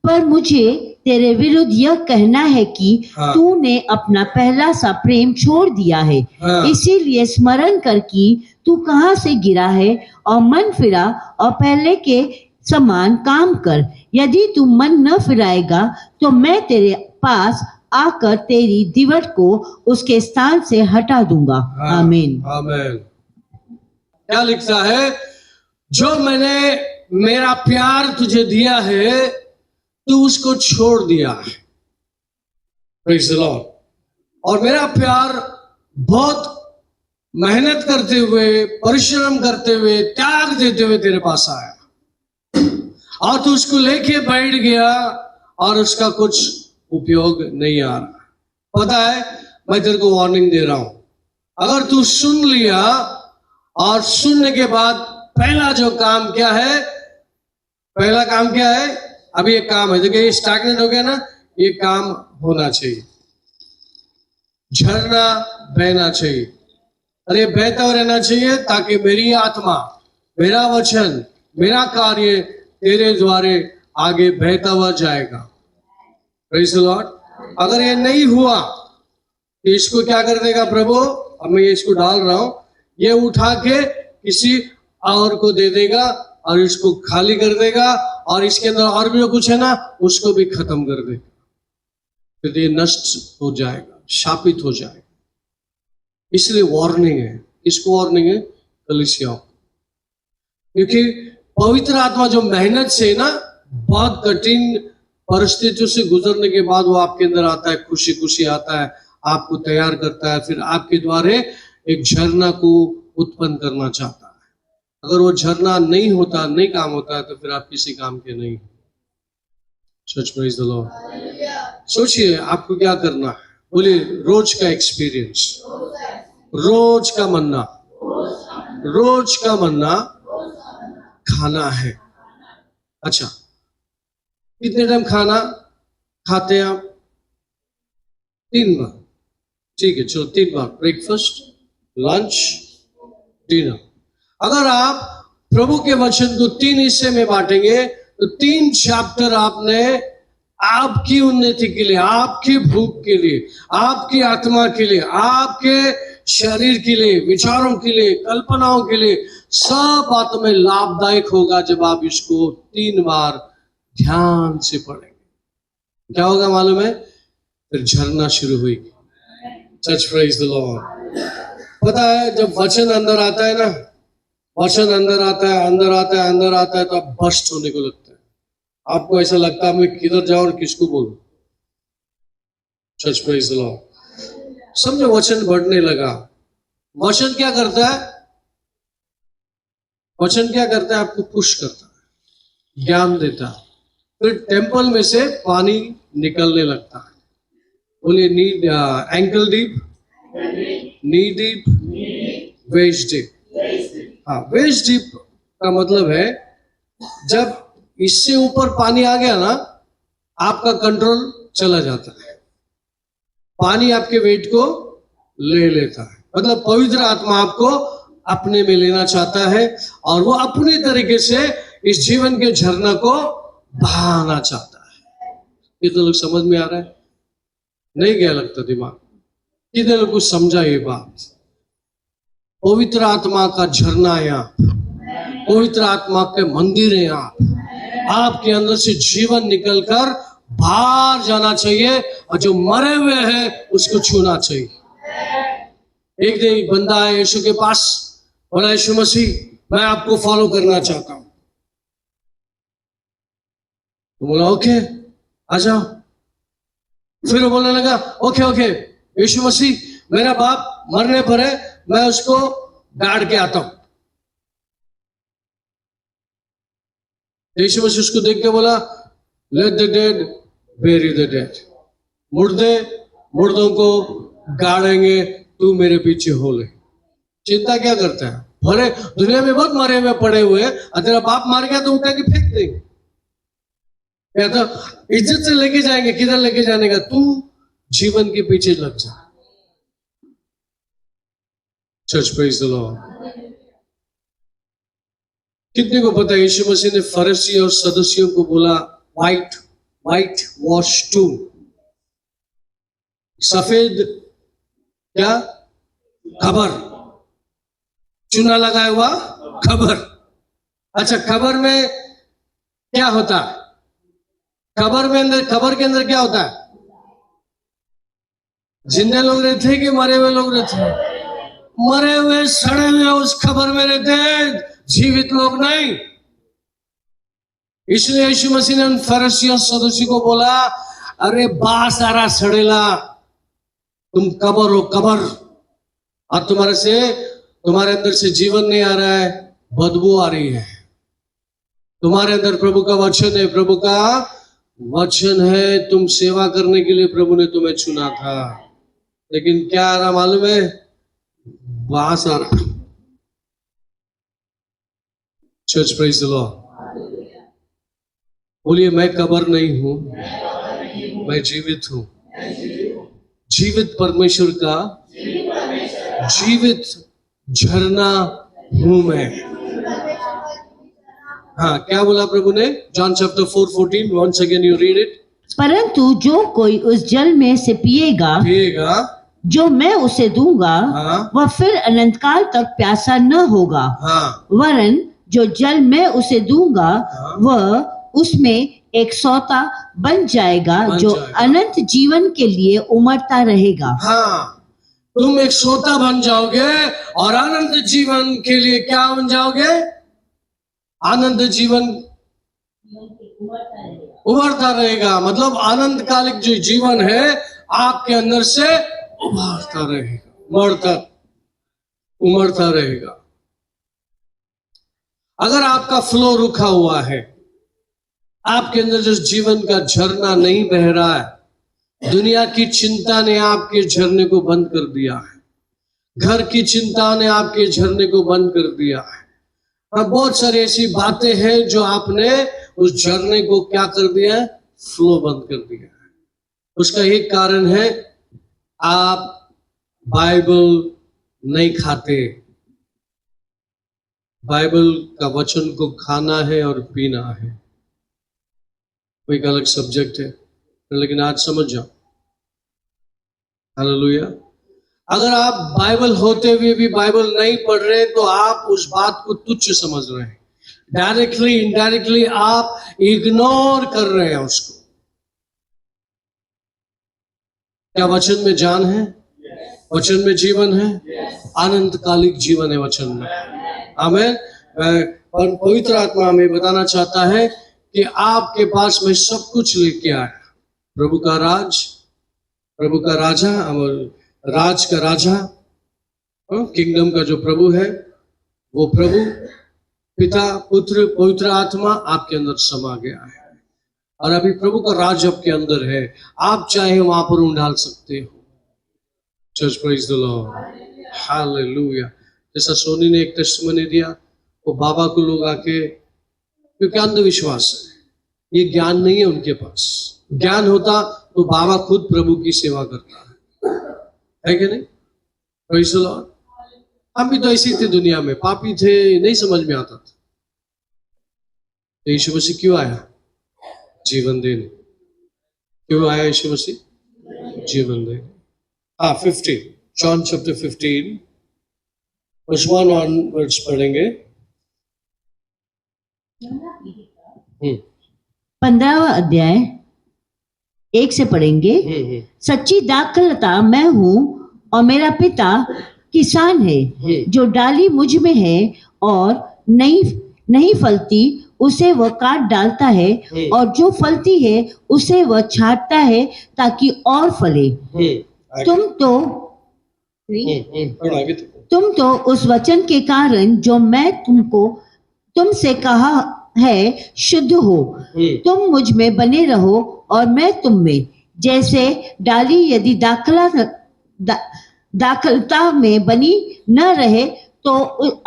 पर मुझे तेरे विरुद्ध यह कहना है कि हाँ। तूने अपना पहला सा प्रेम छोड़ दिया है। हाँ। इसीलिए स्मरण कर कि तू कहाँ से गिरा है, और मन फिरा और पहले के समान काम कर। यदि तू मन न फिराएगा तो मैं तेरे पास आकर तेरी दीवार को उसके स्थान से हटा दूंगा। हाँ। आमीन। आमीन। क्या लिखता है? जो मैंने मेरा प्यार तुझे दिया है, तू उसको छोड़ दिया। Praise the lord. और मेरा प्यार बहुत मेहनत करते हुए, परिश्रम करते हुए, त्याग देते हुए तेरे पास आया, और तू उसको लेके बैठ गया और उसका कुछ उपयोग नहीं आ रहा। पता है, मैं तेरे को वार्निंग दे रहा हूं, अगर तू सुन लिया और सुनने के बाद पहला जो काम क्या है, पहला काम क्या है, अभी एक काम है, देखिए ये स्टैग्नेंट हो गया ना, ये काम होना चाहिए, झरना बहना चाहिए, अरे बहता रहना चाहिए, ताकि मेरी आत्मा, मेरा वचन, मेरा कार्य तेरे द्वारे आगे बहता हुआ जाएगा। Praise the Lord. अगर ये नहीं हुआ तो इसको क्या कर देगा प्रभु, अब मैं इसको डाल रहा हूं, ये उठा के किसी और को दे देगा और इसको खाली कर देगा, और इसके अंदर और भी जो कुछ है ना उसको भी खत्म कर देगा, फिर ये नष्ट हो जाएगा, शापित हो जाएगा। इसलिए वार्निंग है। इसको वार्निंग है कलीसियाओं, क्योंकि पवित्र आत्मा जो मेहनत से ना बहुत कठिन परिस्थितियों से गुजरने के बाद वो आपके अंदर आता है, खुशी खुशी आता है, आपको तैयार करता है, फिर आपके द्वारे एक झरना को उत्पन्न करना चाहता है। अगर वो झरना नहीं होता, नहीं काम होता है, तो फिर आप किसी काम के नहीं। सच प्रेज़ द लॉर्ड। सोचिए आपको क्या करना है, बोलिए रोज का एक्सपीरियंस, रोज का मन्ना, रोज का मन्ना खाना है। अच्छा, कितने टाइम खाना खाते हैं आप? 3 बार, ठीक है, चलो 3 बार, ब्रेकफास्ट, लंच, डिनर। अगर आप प्रभु के वचन को 3 हिस्से में बांटेंगे तो 3 चैप्टर आपने आपकी उन्नति के लिए, आपकी भूख के लिए, आपकी आत्मा के लिए, आपके शरीर के लिए, विचारों के लिए, कल्पनाओं के लिए, सब बातों में लाभदायक होगा जब आप इसको 3 बार ध्यान से पढ़ेंगे। क्या होगा मालूम है? फिर झरना शुरू हुई। Church praise the Lord. पता है जब वचन अंदर आता है ना, वचन अंदर आता है, अंदर आता है, अंदर आता है, तो आप बस्ट होने को लगता है। आपको ऐसा लगता है मैं किधर जाऊं और किसको बोलूं। Church praise the Lord. समझो, वचन बढ़ने लगा। वचन क्या करता है? वचन क्या करता है? आपको पुश करता है, ज्ञान देता है। फिर टेम्पल में से पानी निकलने लगता है। बोलिए नीड, एंकल डीप, नी डीप, वेस्ट डीप। हाँ, वेस्ट डीप का मतलब है जब इससे ऊपर पानी आ गया ना, आपका कंट्रोल चला जाता है, पानी आपके वेट को ले लेता है। मतलब पवित्र आत्मा आपको अपने में लेना चाहता है और वो अपने तरीके से इस जीवन के झरना को बहाना चाहता है। कितने लोग समझ में आ रहा है? नहीं गया लगता दिमाग? कितने लोग को समझा ये बात? पवित्र आत्मा का झरना है आप, पवित्र आत्मा के मंदिर है आप, आपके अंदर से जीवन निकलकर बाहर जाना चाहिए और जो मरे हुए हैं उसको छूना चाहिए। एक दिन एक बंदा है यीशु के पास, बोला यीशु मसीह मैं आपको फॉलो करना चाहता हूं। तो बोला ओके आ जाओ। फिर वो बोलने लगा ओके ओके यीशु मसीह मेरा बाप मरने पर है, मैं उसको गाड़ के आता हूं। यीशु मसीह उसको देख के बोला let the dead bury the dead. मुर्दे मुर्दों को गाड़ेंगे, तू मेरे पीछे हो ले। चिंता क्या करता है? भले दुनिया में बहुत मरे हुए पड़े हुए हैं, तेरा बाप मार गया तो उठा के फेंक देंगे, या तो इज्जत से लेके जाएंगे। किधर लेके जाने का? तू जीवन के पीछे लग जा। Church praise the Lord. कितने को पता है यीशु मसीह ने फरीसी और सदस्यों को बोला व्हाइट व्हाइट वॉश टू, सफेद क्या? खबर, चूना लगाया हुआ खबर। अच्छा, खबर में क्या होता है? खबर के अंदर क्या होता है? जिंदे लोग रहते हैं कि मरे हुए लोग रहते हैं? मरे हुए सड़े हुए उस खबर में रहते हैं, जीवित लोग नहीं। इसलिए यीशु मसीह ने उन फरीसियों सदुसी को बोला, अरे बास आ रहा सड़ेला, तुम कबर हो कबर, और तुम्हारे अंदर से जीवन नहीं आ रहा है, बदबू आ रही है। तुम्हारे अंदर प्रभु का वचन है, प्रभु का वचन है, तुम सेवा करने के लिए प्रभु ने तुम्हें चुना था, लेकिन क्या आ रहा मालूम है? बास आ रहा। Church praise the Lord. बोलिए, मैं कबर नहीं हूं, मैं जीवित हूं। जीवित परमेश्वर का जीवित झरना हूं मैं। हाँ, क्या बोला प्रभु ने? John chapter 4:14, once again you read it. परंतु जो कोई उस जल में से पिएगा जो मैं उसे दूंगा, हाँ। वह फिर अनंत काल तक प्यासा न होगा। हाँ। वरन जो जल मैं उसे दूंगा, हाँ। वह उसमें एक सोता बन जाएगा जो जाएगा। अनंत जीवन के लिए उमड़ता रहेगा। हाँ, तुम एक सोता बन जाओगे और अनंत जीवन के लिए क्या बन जाओगे? आनंद जीवन उभरता रहेगा। मतलब आनंद कालिक जो जीवन है आपके अंदर से उभरता रहेगा, उमड़ता रहेगा। अगर आपका फ्लो रुका हुआ है, आपके अंदर जो जीवन का झरना नहीं बह रहा है, दुनिया की चिंता ने आपके झरने को बंद कर दिया है, घर की चिंता ने आपके झरने को बंद कर दिया है, और बहुत सारी ऐसी बातें हैं जो आपने उस झरने को क्या कर दिया है? फ्लो बंद कर दिया है। उसका एक कारण है, आप बाइबल नहीं खाते। बाइबल का वचन को खाना है और पीना है, वो एक अलग सब्जेक्ट है, लेकिन आज समझ जाओ। हालेलुया। अगर आप बाइबल होते हुए भी बाइबल नहीं पढ़ रहे तो आप उस बात को तुच्छ समझ रहे हैं, डायरेक्टली इनडायरेक्टली आप इग्नोर कर रहे हैं उसको। क्या वचन में जान है? वचन में जीवन है, अनंत कालिक जीवन है वचन में। आमीन। और पवित्र आत्मा हमें बताना चाहता है कि आपके पास में सब कुछ लेके आया, प्रभु का राज, प्रभु का राजा और राज का राजा, किंगडम का जो प्रभु है, वो प्रभु पिता पुत्र पवित्र आत्मा आपके अंदर समा गया है, और अभी प्रभु का राज आपके अंदर है। आप चाहे वहां पर उंडाल सकते हो। Church praise the Lord, hallelujah. जैसा सोनी ने एक टेस्टिमनी दिया, वो बाबा को लोग आके, क्योंकि अंधविश्वास है, ये ज्ञान नहीं है उनके पास। ज्ञान होता तो बाबा खुद प्रभु की सेवा करता है कि नहीं? Praise the Lord. हम भी तो ऐसे थे, दुनिया में पापी थे, नहीं समझ में आता था। तो यीशु मसीह क्यों आया? जीवन देने। क्यों आया यीशु मसीह? जीवन देने। 15, जॉन चैप्टर 15 वर्स 1 ऑनवर्ड्स पढ़ेंगे। 15वां अध्याय 1 से पढ़ेंगे। सच्ची दाखलता मैं हूँ और मेरा पिता किसान है। जो डाली मुझ में है और नहीं फलती उसे वह काट डालता है, और जो फलती है उसे वह छांटता है ताकि और फले। तुम तो उस वचन के कारण जो मैं तुमसे कहा है शुद्ध हो। तुम मुझ में बने रहो और मैं तुम में। जैसे डाली यदि दाखलता में बनी न रहे तो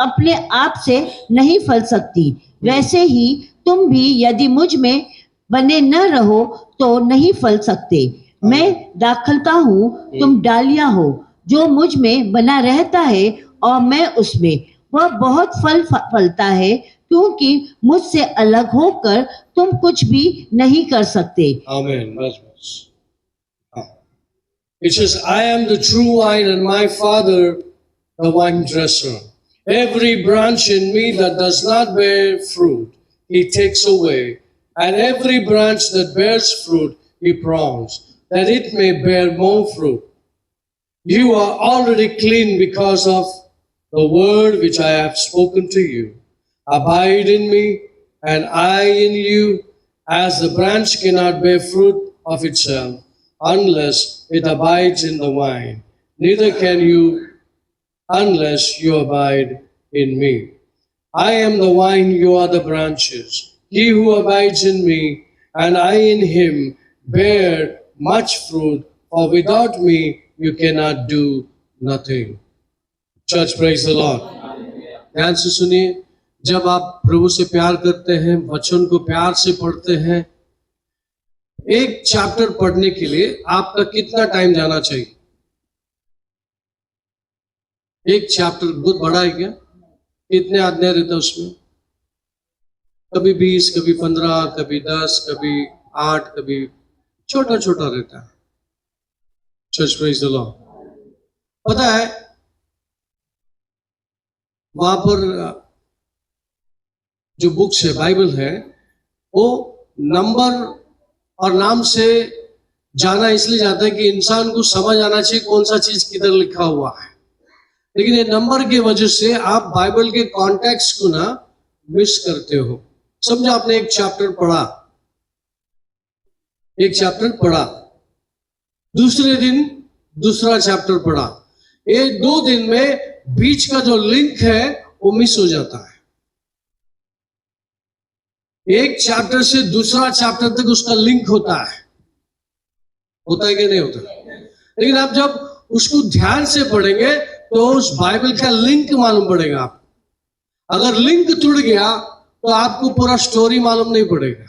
अपने आप से नहीं फल सकती, वैसे ही तुम भी यदि मुझ में बने न रहो तो नहीं फल सकते। मैं दाखलता हूँ, तुम डालियां हो। जो मुझ में बना रहता है और मैं उसमें, वह बहुत फल फलता है, क्योंकि मुझसे अलग होकर तुम कुछ भी नहीं कर सकते। आमीन। बस। It says, I am the true vine and my Father the vine dresser. Every branch in me that does not bear fruit, he takes away. And every branch that bears fruit, he prunes, that it may bear more fruit. You are already clean because of the word which I have spoken to you. Abide in me, and I in you, as the branch cannot bear fruit of itself unless it abides in the vine, neither can you unless you abide in me. I am the vine, you are the branches. He who abides in me and I in him bear much fruit, for without me you cannot do nothing. Church, praise the Lord. ध्यान से सुनिए, जब आप प्रभु से प्यार करते हैं, वचन को प्यार से पढ़ते हैं, एक चैप्टर पढ़ने के लिए आपका कितना टाइम जाना चाहिए? एक चैप्टर बहुत बड़ा है क्या? कितने आज्ञा रहता है उसमें? कभी 20, कभी 15, कभी 10, कभी 8, कभी छोटा छोटा रहता है। Church, praise the Lord. पता है, वहां पर जो बुक्स है, बाइबल है, वो नंबर और नाम से जाना इसलिए जाता है कि इंसान को समझ आना चाहिए कौन सा चीज किधर लिखा हुआ है। लेकिन ये नंबर की वजह से आप बाइबल के कॉन्टेक्स्ट को ना मिस करते हो। समझो आपने एक चैप्टर पढ़ा, दूसरे दिन दूसरा चैप्टर पढ़ा, ये 2 दिन में बीच का जो लिंक है वो मिस हो जाता है। एक चैप्टर से दूसरा चैप्टर तक उसका लिंक होता है कि नहीं होता? लेकिन आप जब उसको ध्यान से पढ़ेंगे तो उस बाइबल का लिंक मालूम पड़ेगा। आप अगर लिंक टूट गया तो आपको पूरा स्टोरी मालूम नहीं पड़ेगा।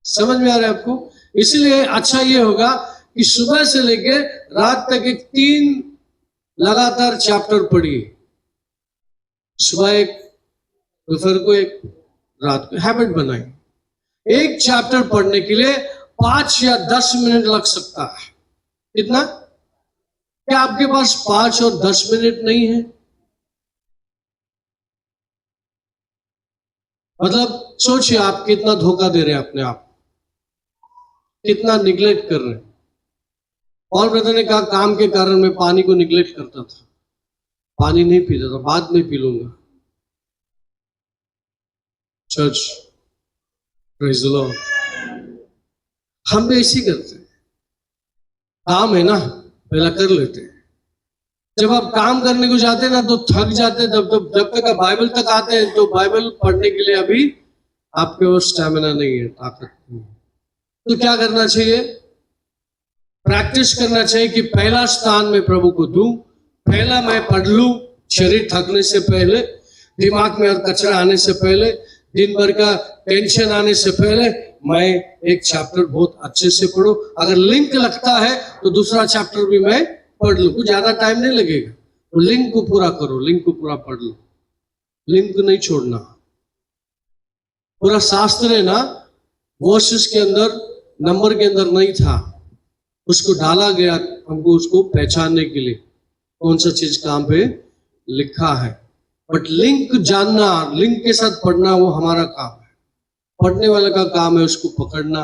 समझ में आ रहा है आपको? इसलिए अच्छा ये होगा कि सुबह से लेकर रात तक 3 लगातार चैप्टर पढ़िए। सुबह एक, दोपहर को एक, रात को। हैबिट बनाइए। एक चैप्टर पढ़ने के लिए 5 या 10 मिनट लग सकता है। कितना? क्या आपके पास 5 और 10 मिनट नहीं है? मतलब सोचिए, आप कितना धोखा दे रहे हैं अपने आप, कितना निगलेक्ट कर रहे हैं। और ब्रदर ने कहा, काम के कारण मैं पानी को निगलेक्ट करता था, पानी नहीं पीता था, बाद में पी लूंगा। Church, praise the Lord. हम भी ऐसी करते हैं। काम है ना, पहला कर लेते हैं। जब आप काम करने को जाते हैं ना तो थक जाते हैं। जब तक आप बाइबल तक आते हैं तो बाइबल पढ़ने के लिए अभी आपके वो स्टैमिना नहीं है, ताकत नहीं है। तो क्या करना चाहिए? प्रैक्टिस करना चाहिए कि पहला स्थान मैं प्रभु को दूं, पहला मैं पढ़ लूं, शरीर थकने से पहले, दिमाग में और कचरा आने से पहले, दिन भर का टेंशन आने से पहले मैं एक चैप्टर बहुत अच्छे से पढ़ूं। अगर लिंक लगता है तो दूसरा चैप्टर भी मैं पढ़ लूं, कुछ ज्यादा टाइम नहीं लगेगा। तो लिंक को पूरा करो, लिंक को पूरा पढ़ लो, लिंक को नहीं छोड़ना। पूरा शास्त्र है ना, वर्सेस के अंदर, नंबर के अंदर नहीं था, उसको डाला गया हमको उसको पहचानने के लिए कौन सा चीज कहां पे लिखा है। बट लिंक जानना, लिंक के साथ पढ़ना, वो हमारा काम है। पढ़ने वाले का काम है उसको पकड़ना,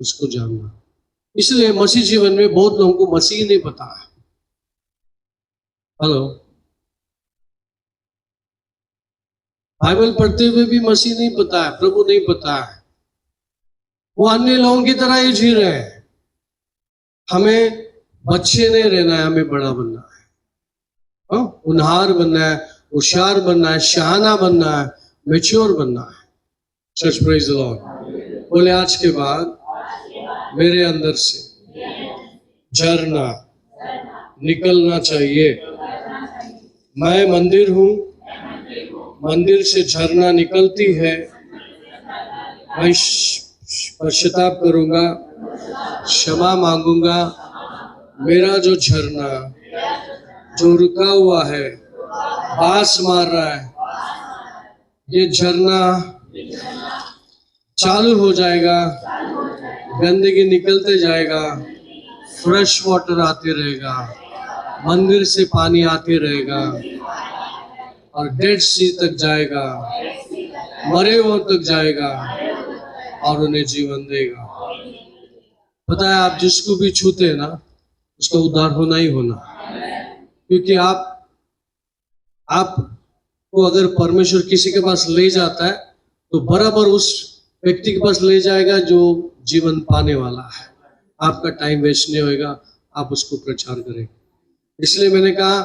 उसको जानना। इसलिए मसीह जीवन में बहुत लोगों को मसीह नहीं पता है। हेलो, बाइबल पढ़ते हुए भी मसीह नहीं पता है, प्रभु नहीं पता है। वो अन्य लोगों की तरह ही जी रहे हैं। हमें बच्चे नहीं रहना है, हमें बड़ा बनना है। उन्हार बनना है, होशियार बनना है, शहाना बनना है, मैच्योर बनना है। Church, praise the Lord. बोले, आज के बाद मेरे अंदर से झरना निकलना चाहिए। मैं मंदिर हूं, मंदिर से झरना निकलती है। मैं पश्चाताप करूंगा, क्षमा मांगूंगा। मेरा जो झरना जो रुका हुआ है, बास मार रहा है, ये झरना चालू हो जाएगा, गंदगी निकलते जाएगा, फ्रेश वाटर आते रहेगा, मंदिर से पानी आते रहेगा और डेड सी तक जाएगा, मरे हुए तक जाएगा और उन्हें जीवन देगा। पता है, आप जिसको भी छूते हैं ना, उसका उद्धार होना ही होना। क्योंकि आपको अगर परमेश्वर किसी के पास ले जाता है तो बराबर उस व्यक्ति के पास ले जाएगा जो जीवन पाने वाला है। आपका टाइम वेस्ट नहीं होएगा, आप उसको प्रचार करेंगे। इसलिए मैंने कहा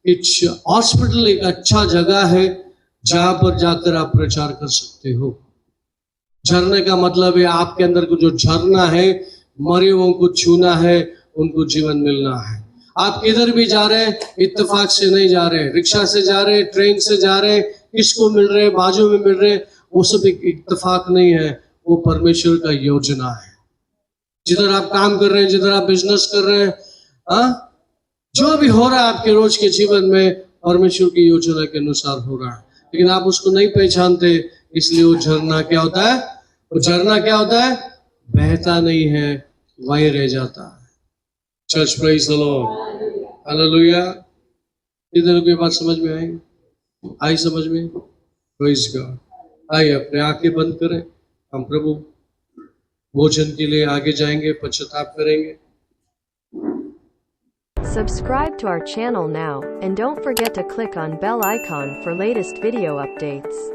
कि हॉस्पिटल एक अच्छा जगह है जहां पर जाकर आप प्रचार कर सकते हो। झरने का मतलब है आपके अंदर को जो झरना है, मरे हुओं को छूना है, उनको जीवन मिलना है। आप किधर भी जा रहे हैं, इत्तेफाक से नहीं जा रहे, रिक्शा से जा रहे, ट्रेन से जा रहे, किसको मिल रहे, बाजू में मिल रहे, वो सब एक इत्तेफाक नहीं है, वो परमेश्वर का योजना है। जिधर आप काम कर रहे हैं, जिधर आप बिजनेस कर रहे हैं, जो भी हो रहा है आपके रोज के जीवन में, परमेश्वर की योजना के अनुसार हो रहा है, लेकिन आप उसको नहीं पहचानते। इसलिए वो झरना क्या होता है? वो झरना क्या होता है? बहता नहीं है, वहीं रह जाता है। Church praise the Lord, hallelujah. किधर कोई बात समझ में आई? आई समझ में? Praise God. आइए अपने आंखें बंद करें, हम प्रभु भोजन के लिए आगे जाएंगे, पश्चाताप करेंगे। Subscribe to our channel now, and don't forget to click on bell icon for latest video updates.